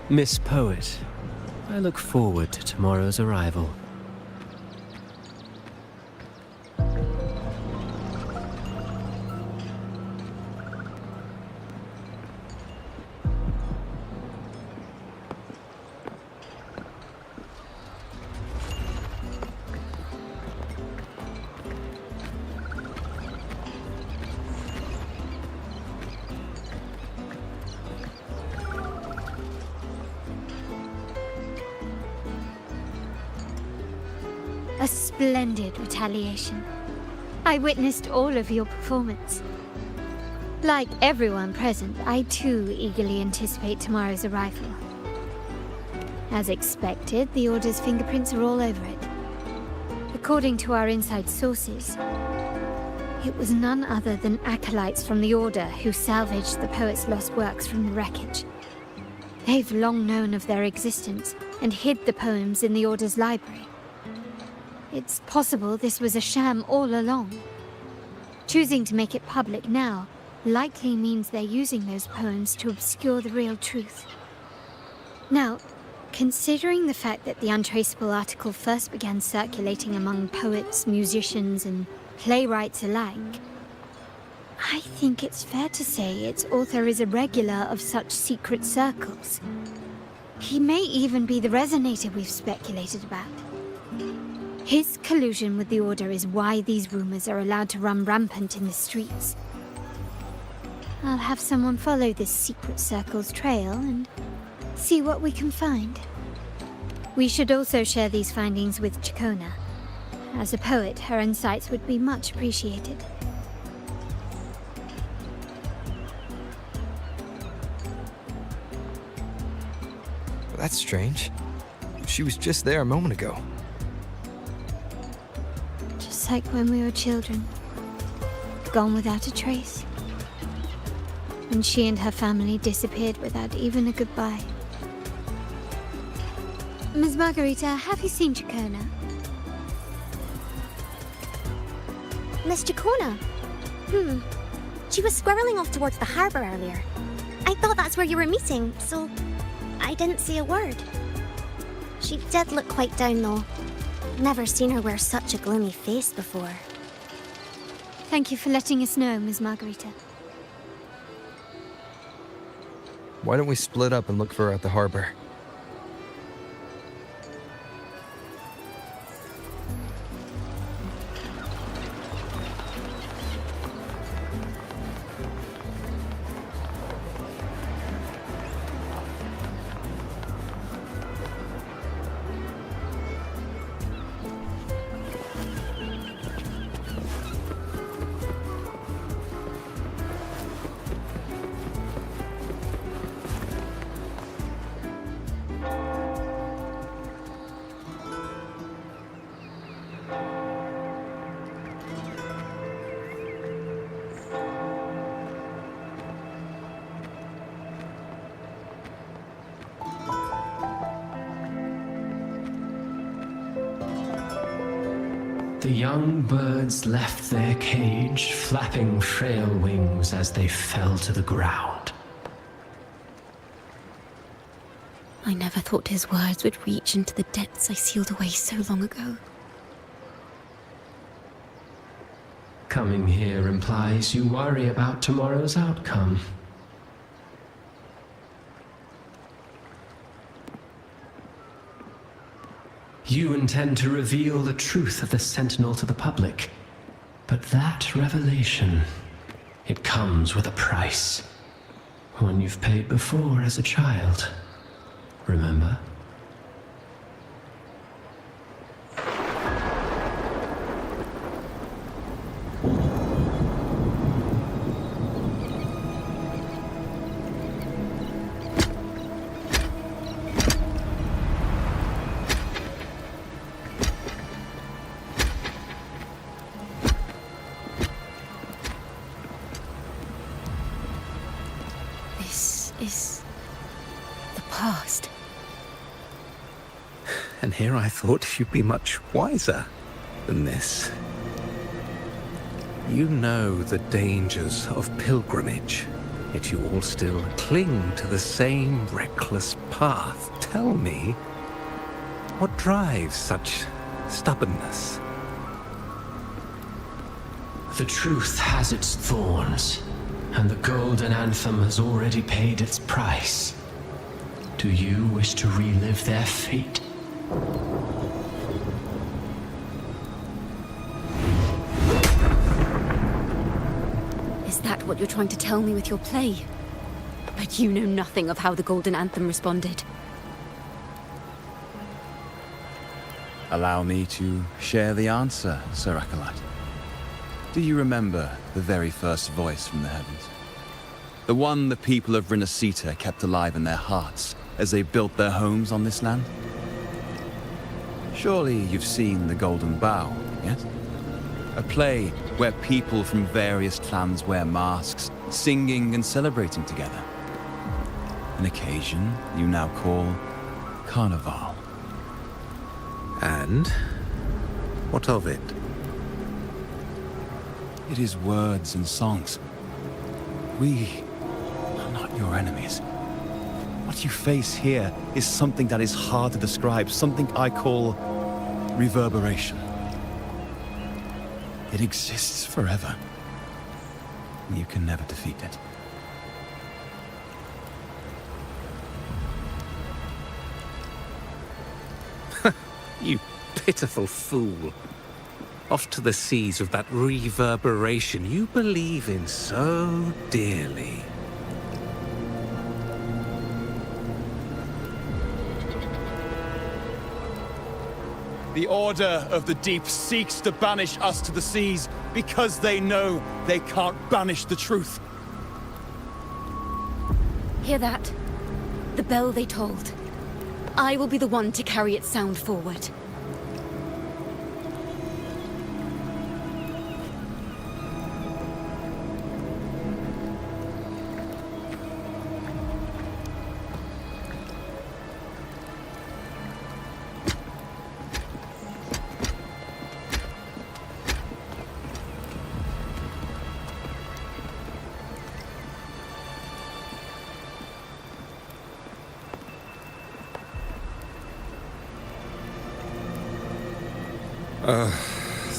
S4: Miss Poet, I look forward to tomorrow's arrival.
S1: A splendid retaliation. I witnessed all of your performance. Like everyone present, I too eagerly anticipate tomorrow's arrival. As expected, the Order's fingerprints are all over it. According to our inside sources, it was none other than acolytes from the Order who salvaged the poet's lost works from the wreckage. They've long known of their existence and hid the poems in the Order's library. It's possible this was a sham all along. Choosing to make it public now likely means they're using those poems to obscure the real truth. Now, considering the fact that the untraceable article first began circulating among poets, musicians, and playwrights alike, I think it's fair to say its author is a regular of such secret circles. He may even be the resonator we've speculated about. His collusion with the Order is why these rumors are allowed to run rampant in the streets. I'll have someone follow this secret circle's trail and see what we can find. We should also share these findings with Chacona. As a poet, her insights would be much appreciated.
S8: That's strange. She was just there a moment ago.
S1: Just like when we were children. Gone without a trace. And she and her family disappeared without even a goodbye. Ms. Margarita, have you seen Chacona?
S14: Miss Chacona? She was squirreling off towards the harbor earlier. I thought that's where you were meeting, so I didn't say a word. She did look quite down, though. Never seen her wear such a gloomy face before.
S1: Thank you for letting us know, Ms. Margarita.
S8: Why don't we split up and look for her at the harbor?
S4: The young birds left their cage, flapping frail wings as they fell to the ground.
S6: I never thought his words would reach into the depths I sealed away so long ago.
S4: Coming here implies you worry about tomorrow's outcome. You intend to reveal the truth of the Sentinel to the public. But that revelation, it comes with a price. One you've paid before as a child. Remember?
S6: This is the past.
S11: And here I thought you'd be much wiser than this. You know the dangers of pilgrimage, yet you all still cling to the same reckless path. Tell me, what drives such stubbornness?
S4: The truth has its thorns, and the Golden Anthem has already paid its price. Do you wish to relive their fate?
S6: Is that what you're trying to tell me with your play? But you know nothing of how the Golden Anthem responded.
S12: Allow me to share the answer, Sir Acolyte. Do you remember the very first voice from the heavens? The one the people of Renacita kept alive in their hearts as they built their homes on this land? Surely you've seen The Golden Bough, yes? A play where people from various clans wear masks, singing and celebrating together. An occasion you now call Carnival.
S11: And what of it?
S12: It is words and songs. We are not your enemies. What you face here is something that is hard to describe, something I call reverberation. It exists forever. You can never defeat it.
S11: You pitiful fool. Off to the seas of that reverberation you believe in so dearly.
S15: The Order of the Deep seeks to banish us to the seas because they know they can't banish the truth.
S6: Hear that? The bell they tolled. I will be the one to carry its sound forward.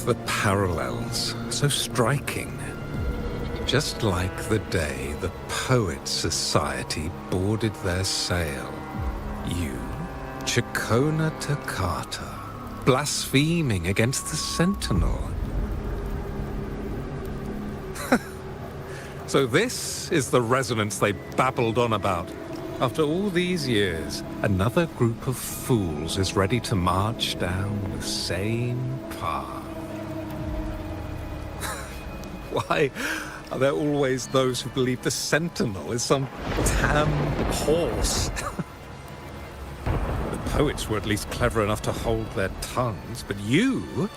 S11: The parallels, so striking. Just like the day the Poets Society boarded their sail. You, Chacona Takata, blaspheming against the Sentinel. So this is the resonance they babbled on about. After all these years, another group of fools is ready to march down the same path. Why are there always those who believe the Sentinel is some damn horse? The poets were at least clever enough to hold their tongues, but you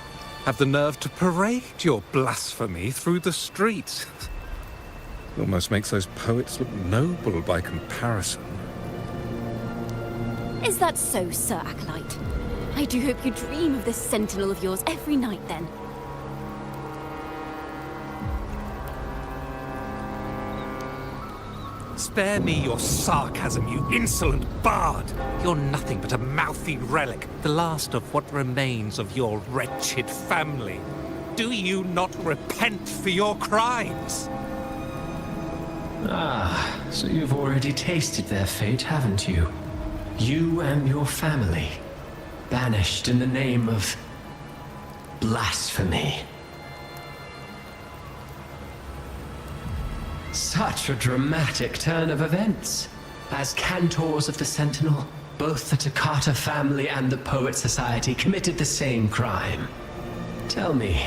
S11: have the nerve to parade your blasphemy through the streets. It almost makes those poets look noble by comparison.
S6: Is that so, Sir Acolyte? I do hope you dream of this Sentinel of yours every night, then.
S19: Spare me your sarcasm, you insolent bard! You're nothing but a mouthy relic, the last of what remains of your wretched family. Do you not repent for your crimes?
S4: Ah, so you've already tasted their fate, haven't you? You and your family, banished in the name of blasphemy. Such a dramatic turn of events. As cantors of the Sentinel, both the Takata family and the Poet Society committed the same crime. Tell me,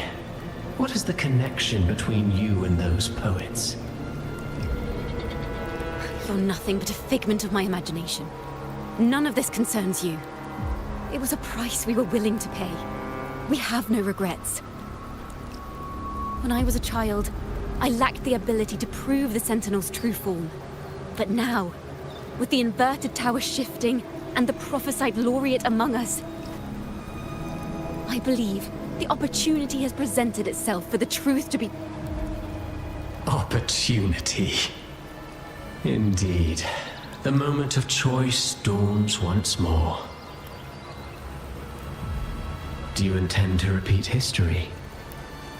S4: what is the connection between you and those poets?
S17: You're nothing but a figment of my imagination. None of this concerns you. It was a price we were willing to pay. We have no regrets. When I was a child, I lacked the ability to prove the Sentinel's true form. But now, with the inverted tower shifting and the prophesied laureate among us, I believe the opportunity has presented itself for the truth to be...
S4: Opportunity. Indeed. The moment of choice dawns once more. Do you intend to repeat history?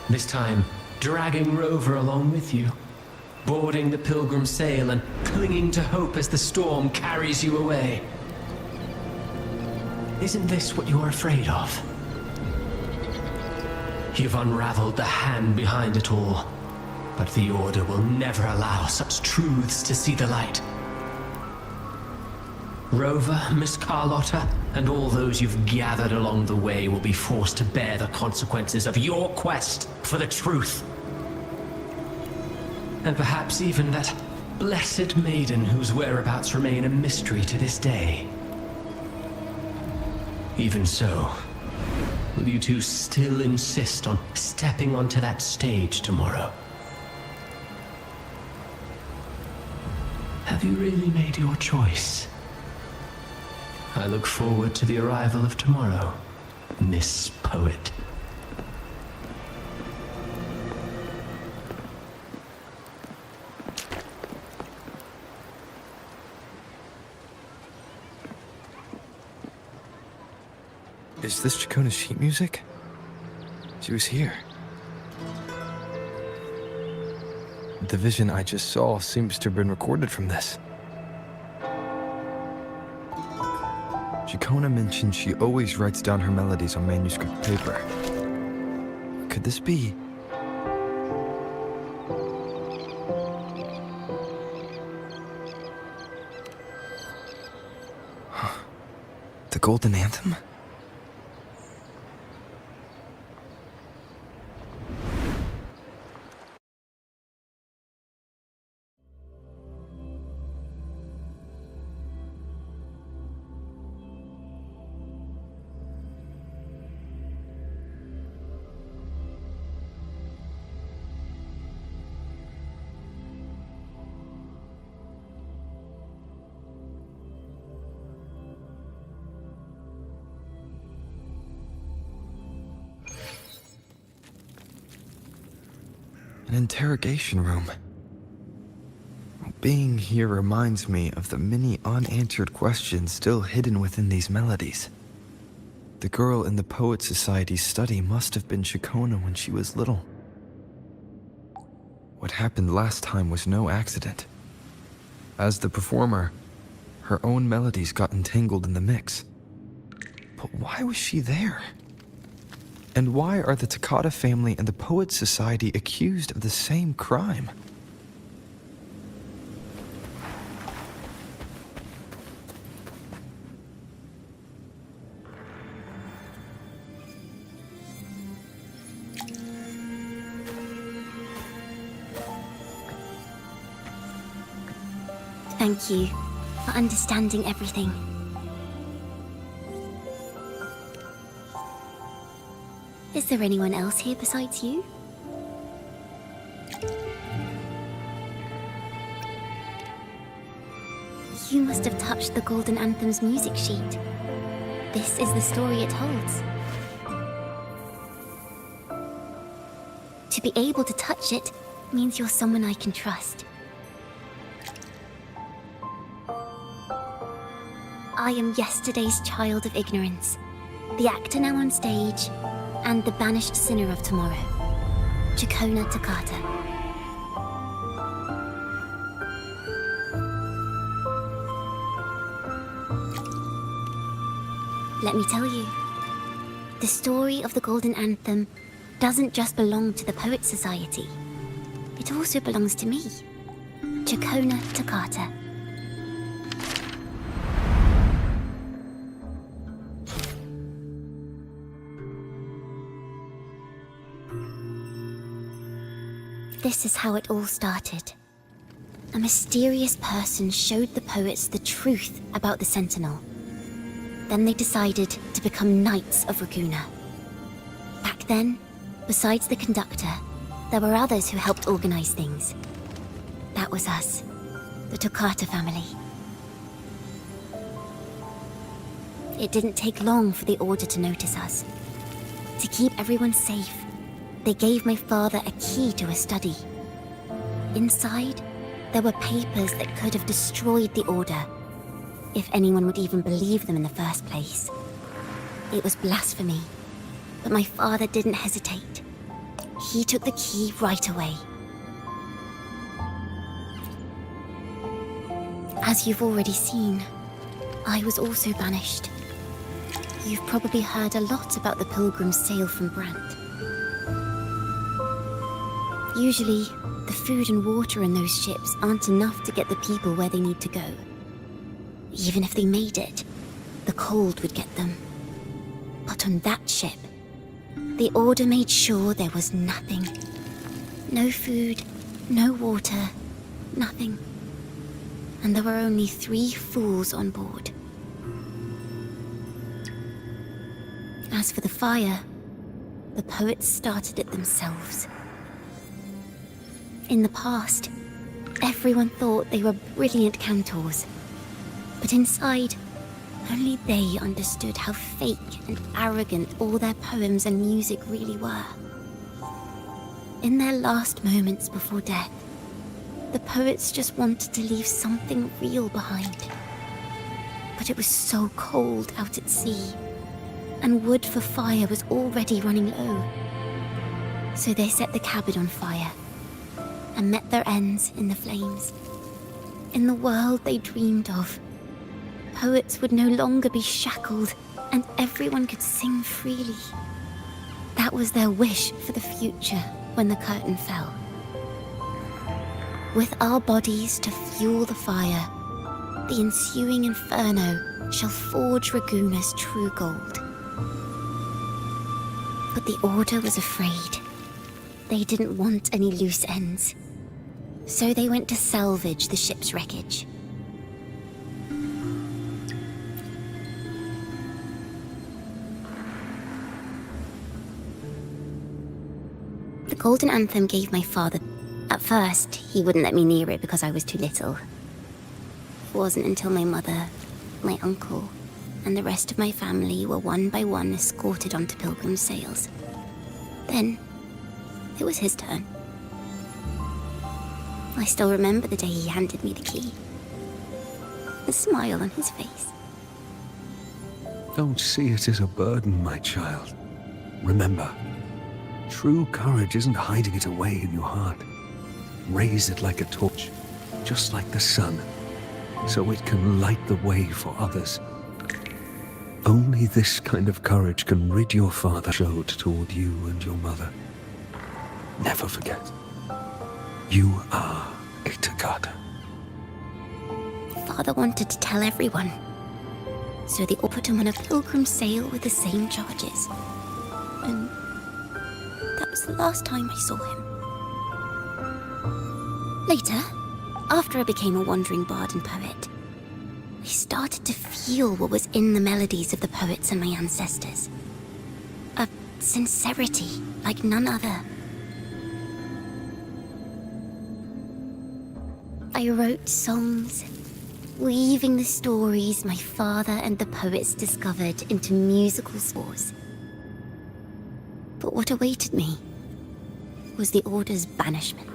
S4: This time, dragging Rover along with you, boarding the pilgrim sail and clinging to hope as the storm carries you away. Isn't this what you're afraid of? You've unraveled the hand behind it all, but the Order will never allow such truths to see the light. Rover, Miss Carlotta, and all those you've gathered along the way will be forced to bear the consequences of your quest for the truth. And perhaps even that blessed maiden whose whereabouts remain a mystery to this day. Even so, will you two still insist on stepping onto that stage tomorrow? Have you really made your choice? I look forward to the arrival of tomorrow, Miss Poet.
S8: Is this Chacona's sheet music? She was here. The vision I just saw seems to have been recorded from this. Chacona mentioned she always writes down her melodies on manuscript paper. Could this be? The Golden Anthem? An interrogation room. Being here reminds me of the many unanswered questions still hidden within these melodies. The girl in the Poet Society's study must have been Chacona when she was little. What happened last time was no accident. As the performer, her own melodies got entangled in the mix. But why was she there? And why are the Takata family and the Poet Society accused of the same crime?
S14: Thank you for understanding everything. Is there anyone else here besides you? You must have touched the Golden Anthem's music sheet. This is the story it holds. To be able to touch it means you're someone I can trust.
S6: I am yesterday's child of ignorance, the actor now on stage, and the banished sinner of tomorrow, Chacona Toccata. Let me tell you, the story of the Golden Anthem doesn't just belong to the Poets Society. It also belongs to me, Chacona Toccata. This is how it all started. A mysterious person showed the poets the truth about the Sentinel. Then they decided to become Knights of Raguena. Back then, besides the conductor, there were others who helped organize things. That was us, the Toccata family. It didn't take long for the Order to notice us. To keep everyone safe, they gave my father a key to a study. Inside, there were papers that could have destroyed the Order, if anyone would even believe them in the first place. It was blasphemy, but my father didn't hesitate. He took the key right away. As you've already seen, I was also banished. You've probably heard a lot about the pilgrim's sail from Brant. Usually, the food and water in those ships aren't enough to get the people where they need to go. Even if they made it, the cold would get them. But on that ship, the Order made sure there was nothing. No food, no water, nothing. And there were only 3 fools on board. As for the fire, the poets started it themselves. In the past, everyone thought they were brilliant cantors. But inside, only they understood how fake and arrogant all their poems and music really were. In their last moments before death, the poets just wanted to leave something real behind. But it was so cold out at sea, and wood for fire was already running low. So they set the cabin on fire, and met their ends in the flames. In the world they dreamed of, poets would no longer be shackled, and everyone could sing freely. That was their wish for the future when the curtain fell. With our bodies to fuel the fire, the ensuing inferno shall forge Raguena's true gold. But the Order was afraid. They didn't want any loose ends. So they went to salvage the ship's wreckage. The Golden Anthem gave my father... At first, he wouldn't let me near it because I was too little. It wasn't until my mother, my uncle, and the rest of my family were one by one escorted onto Pilgrim's sails. Then, it was his turn. I still remember the day he handed me the key. The smile on his face.
S20: Don't see it as a burden, my child. Remember, true courage isn't hiding it away in your heart. Raise it like a torch, just like the sun, so it can light the way for others. Only this kind of courage can rid your father showed toward you and your mother. Never forget, you are a Toccata.
S6: Father wanted to tell everyone, so they all put him on a pilgrim sail with the same charges. And that was the last time I saw him. Later, after I became a wandering bard and poet, I started to feel what was in the melodies of the poets and my ancestors. A sincerity like none other. I wrote songs, weaving the stories my father and the poets discovered into musical scores. But what awaited me was the Order's banishment.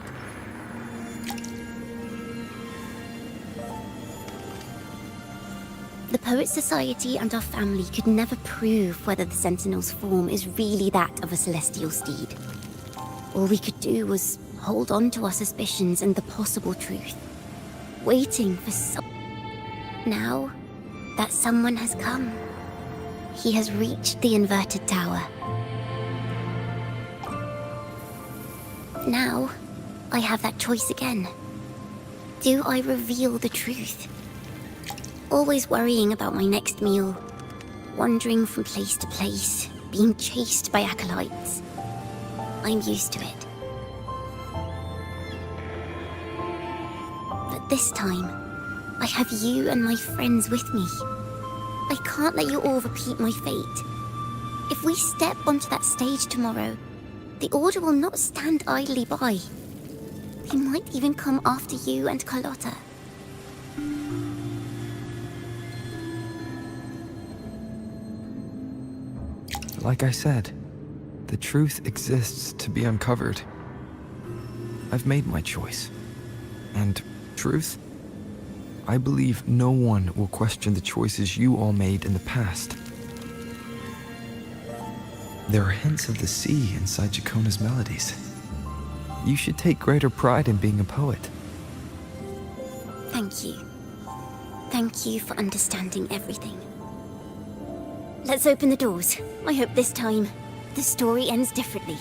S6: The Poet Society and our family could never prove whether the Sentinel's form is really that of a celestial steed. All we could do was hold on to our suspicions and the possible truth, waiting for Now, that someone has come. He has reached the inverted tower. Now, I have that choice again. Do I reveal the truth? Always worrying about my next meal, wandering from place to place, being chased by acolytes. I'm used to it. But this time, I have you and my friends with me. I can't let you all repeat my fate. If we step onto that stage tomorrow, the Order will not stand idly by. They might even come after you and Carlotta.
S8: Like I said, the truth exists to be uncovered. I've made my choice. And truth? I believe no one will question the choices you all made in the past. There are hints of the sea inside Jacona's melodies. You should take greater pride in being a poet.
S6: Thank you. Thank you for understanding everything. Let's open the doors. I hope this time, the story ends differently.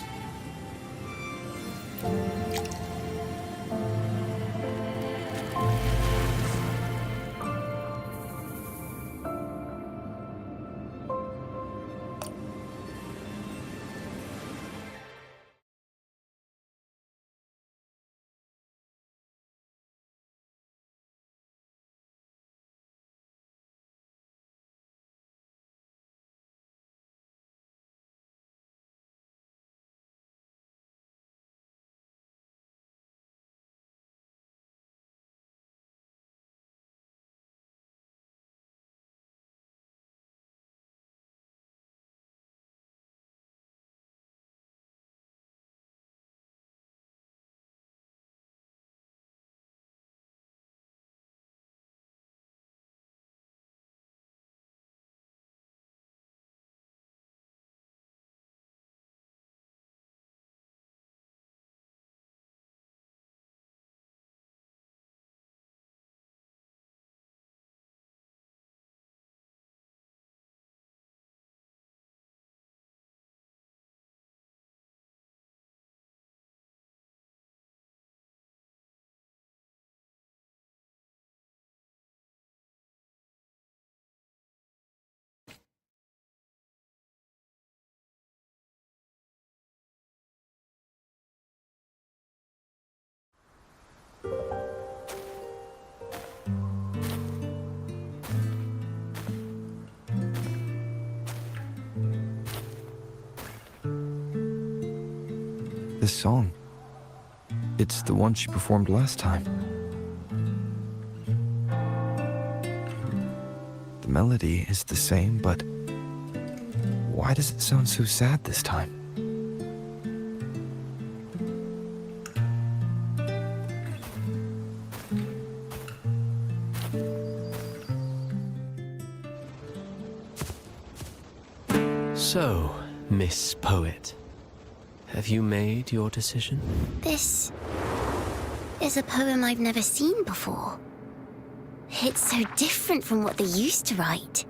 S8: This song. It's the one she performed last time. The melody is the same, but why does it sound so sad this time?
S4: So, Miss Poet, have you made your decision?
S6: This is a poem I've never seen before. It's so different from what they used to write.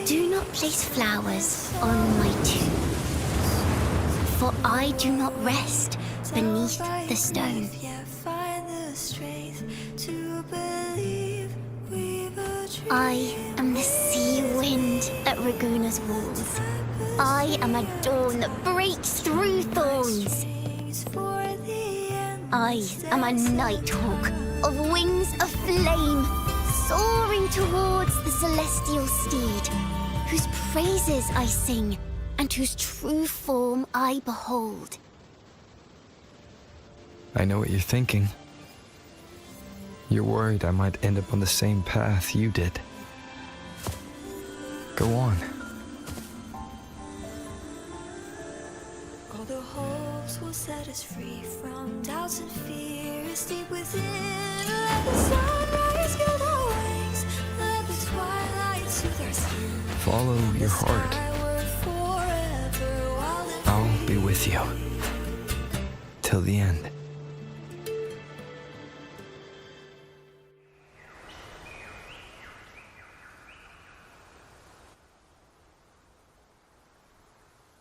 S6: Do not place flowers on my tomb, for I do not rest beneath the stone. I am the sea wind at Raguna's walls. I am a dawn that breaks through thorns. I am a nighthawk of wings of flame, soaring towards the celestial steed, whose praises I sing and whose true form I behold.
S8: I know what you're thinking. You're worried I might end up on the same path you did. Go on.
S5: All the hope hopes will set us free from doubts and fears deep within. Let the sunrise gild our wings, let the twilight soothe our skin.
S8: Follow your heart. I'll be with you. Till the end.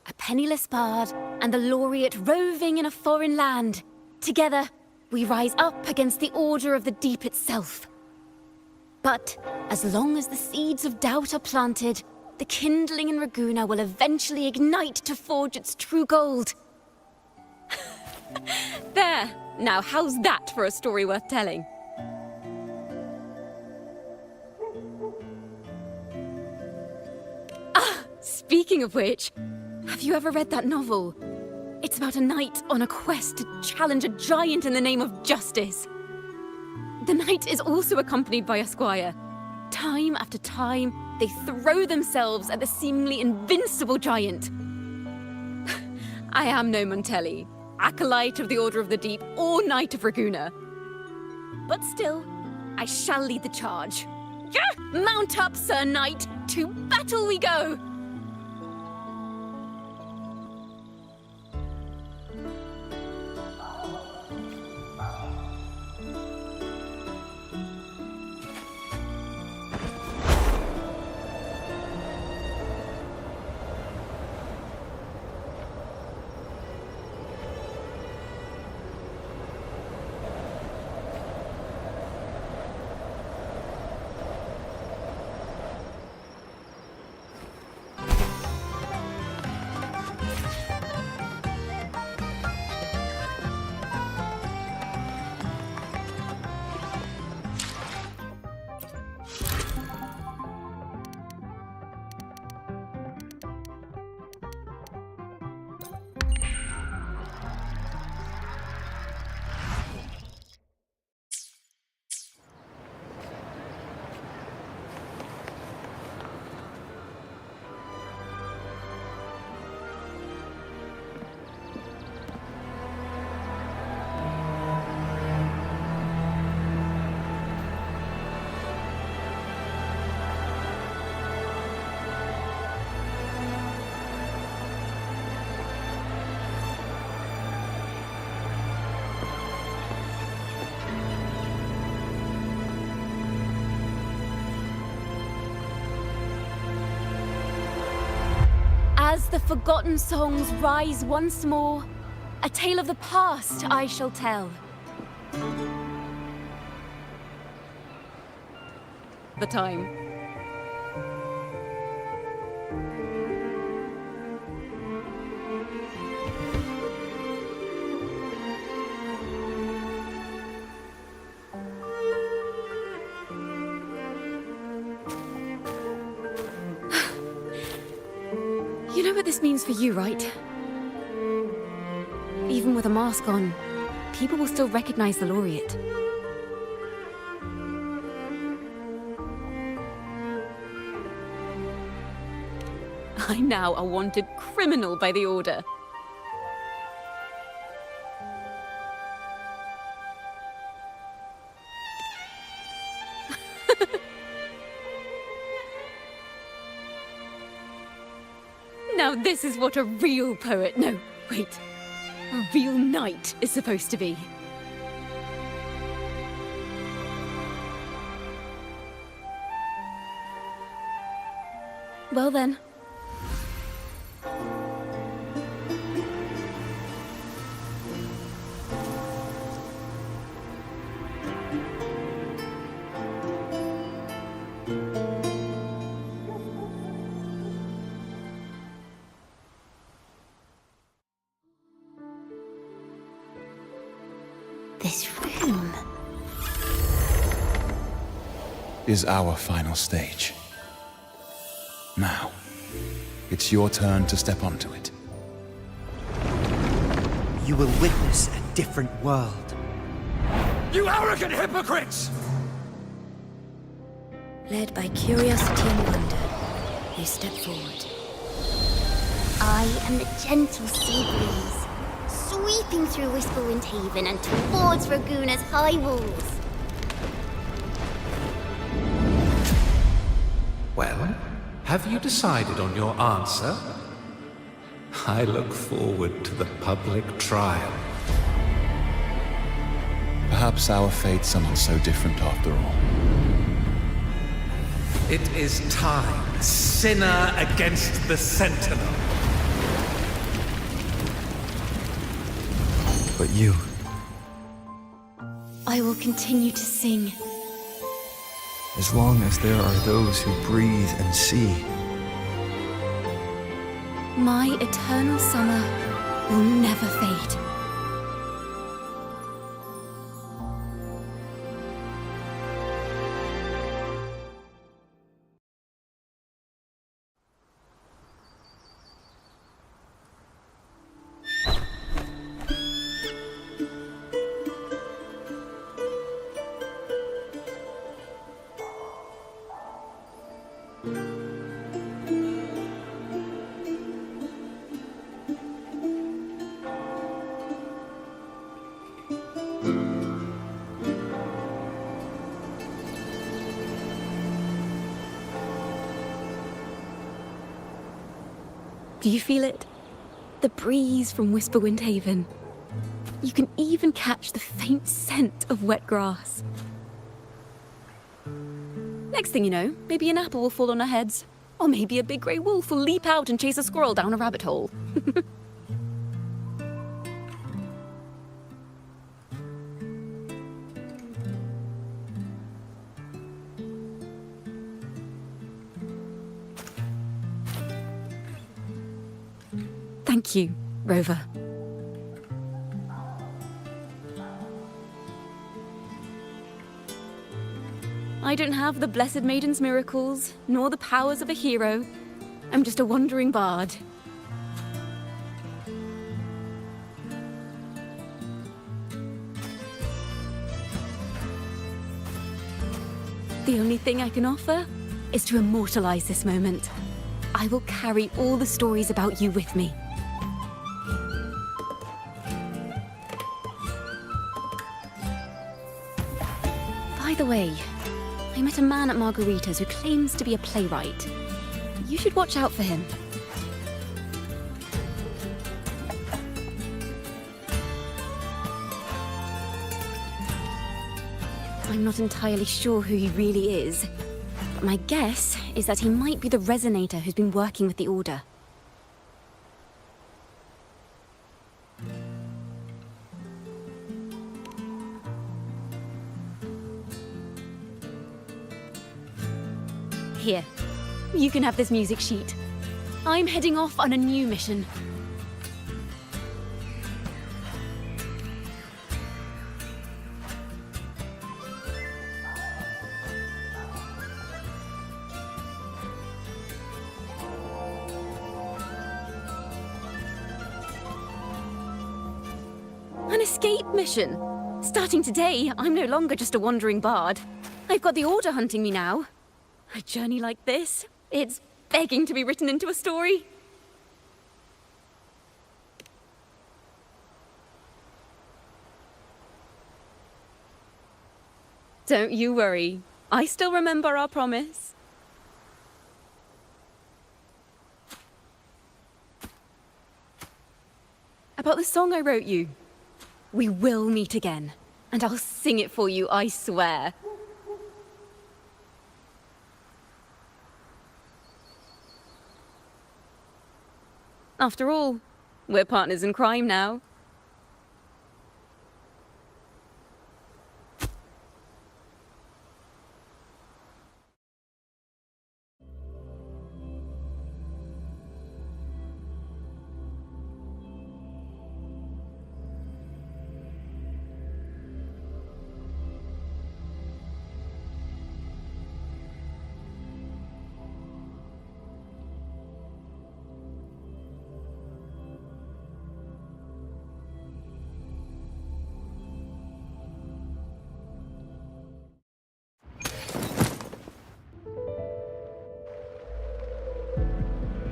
S17: A penniless bard and the laureate roving in a foreign land. Together, we rise up against the order of the deep itself. But as long as the seeds of doubt are planted, the kindling in Raguena will eventually ignite to forge its true gold. There! Now how's that for a story worth telling? Ah! Speaking of which, have you ever read that novel? It's about a knight on a quest to challenge a giant in the name of justice. The knight is also accompanied by a squire. Time after time, they throw themselves at the seemingly invincible giant. I am no Montelli, acolyte of the Order of the Deep, or Knight of Raguena. But still, I shall lead the charge. Mount up, Sir Knight! To battle we go! As the forgotten songs rise once more, a tale of the past I shall tell. The time. You know what this means for you, right? Even with a mask on, people will still recognize the laureate. I'm now a wanted criminal by the Order. Now this is what a real poet, no, wait, a real knight is supposed to be. Well then.
S5: This room
S12: is our final stage. Now, it's your turn to step onto it.
S3: You will witness a different world.
S9: You arrogant hypocrites!
S6: Led by curiosity and wonder, you step forward.
S14: I am the gentle sea breeze, sweeping through Whisperwind Haven and towards Raguna's high walls.
S19: Well, have you decided on your answer? I look forward to the public trial.
S12: Perhaps our fates are not so different after all.
S19: It is time, sinner against the Sentinel.
S8: But you...
S17: I will continue to sing.
S8: As long as there are those who breathe and see.
S17: My eternal summer will never fade. Do you feel it? The breeze from Whisperwind Haven. You can even catch the faint scent of wet grass. Next thing you know, maybe an apple will fall on our heads. Or maybe a big grey wolf will leap out and chase a squirrel down a rabbit hole. Thank you, Rover. I don't have the Blessed Maiden's miracles, nor the powers of a hero. I'm just a wandering bard. The only thing I can offer is to immortalize this moment. I will carry all the stories about you with me. By the way, I met a man at Margarita's who claims to be a playwright. You should watch out for him. I'm not entirely sure who he really is, but my guess is that he might be the resonator who's been working with the Order. Here, you can have this music sheet. I'm heading off on a new mission. An escape mission! Starting today, I'm no longer just a wandering bard. I've got the Order hunting me now. A journey like this, it's begging to be written into a story. Don't you worry. I still remember our promise. About the song I wrote you. We will meet again, and I'll sing it for you, I swear. After all, we're partners in crime now.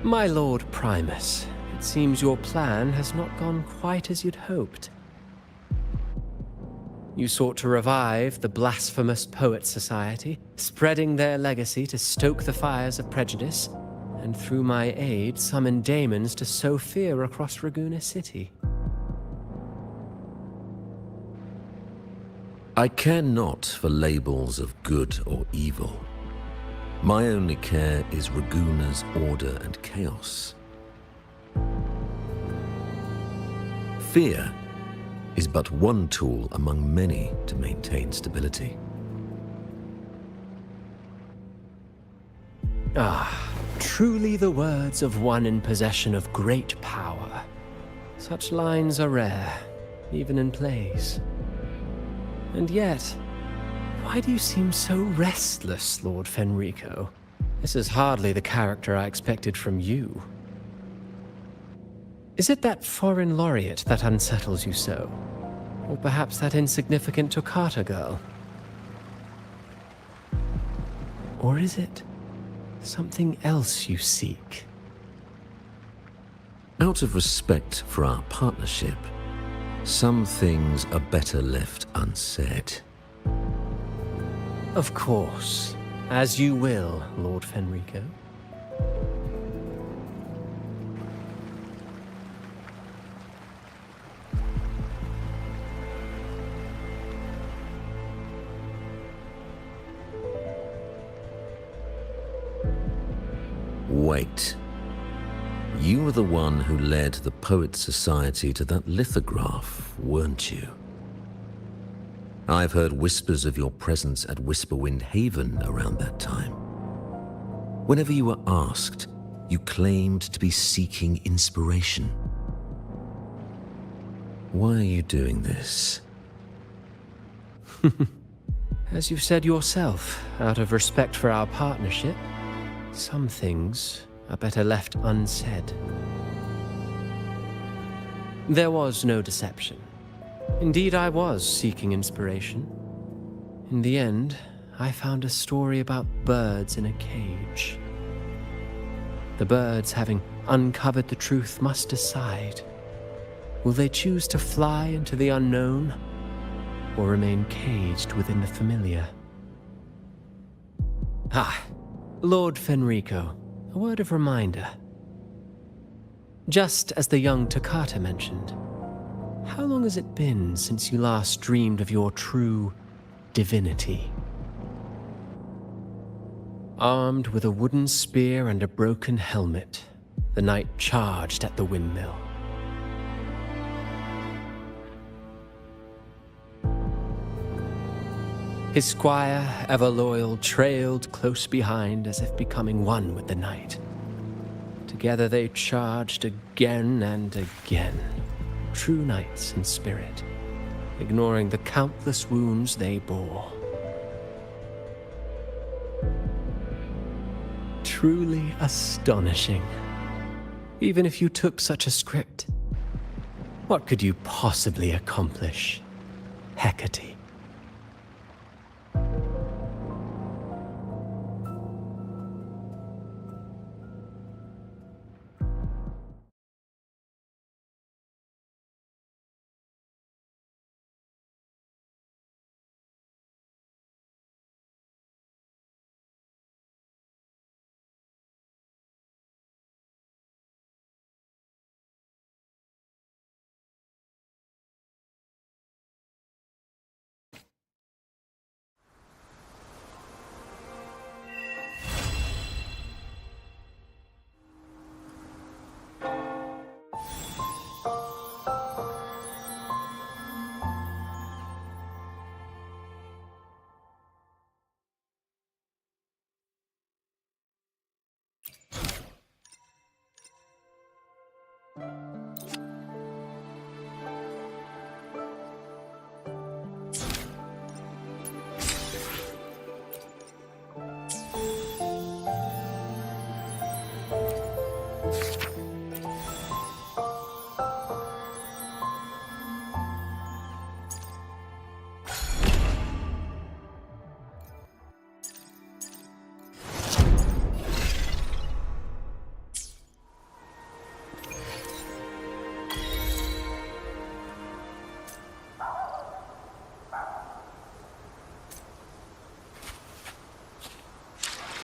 S4: My Lord Primus, it seems your plan has not gone quite as you'd hoped. You sought to revive the Blasphemous Poets Society, spreading their legacy to stoke the fires of prejudice, and through my aid summon daemons to sow fear across Raguena City.
S21: I care not for labels of good or evil. My only care is Raguena's order and chaos. Fear is but one tool among many to maintain stability.
S4: Ah, truly the words of one in possession of great power. Such lines are rare, even in plays. And yet, why do you seem so restless, Lord Fenrico? This is hardly the character I expected from you. Is it that foreign laureate that unsettles you so? Or perhaps that insignificant Toccata girl? Or is it something else you seek?
S21: Out of respect for our partnership, some things are better left unsaid.
S4: Of course. As you will, Lord Fenrico.
S21: Wait. You were the one who led the Poet Society to that lithograph, weren't you? I've heard whispers of your presence at Whisperwind Haven around that time. Whenever you were asked, you claimed to be seeking inspiration. Why are you doing this?
S4: As you've said yourself, out of respect for our partnership, some things are better left unsaid. There was no deception. Indeed, I was seeking inspiration. In the end, I found a story about birds in a cage. The birds, having uncovered the truth, must decide. Will they choose to fly into the unknown, or remain caged within the familiar? Ah, Lord Fenrico, a word of reminder. Just as the young Toccata mentioned, how long has it been since you last dreamed of your true divinity? Armed with a wooden spear and a broken helmet, the knight charged at the windmill. His squire, ever loyal, trailed close behind as if becoming one with the knight. Together they charged again and again, true knights in spirit, ignoring the countless wounds they bore. Truly astonishing. Even if you took such a script, what could you possibly accomplish, Hecate?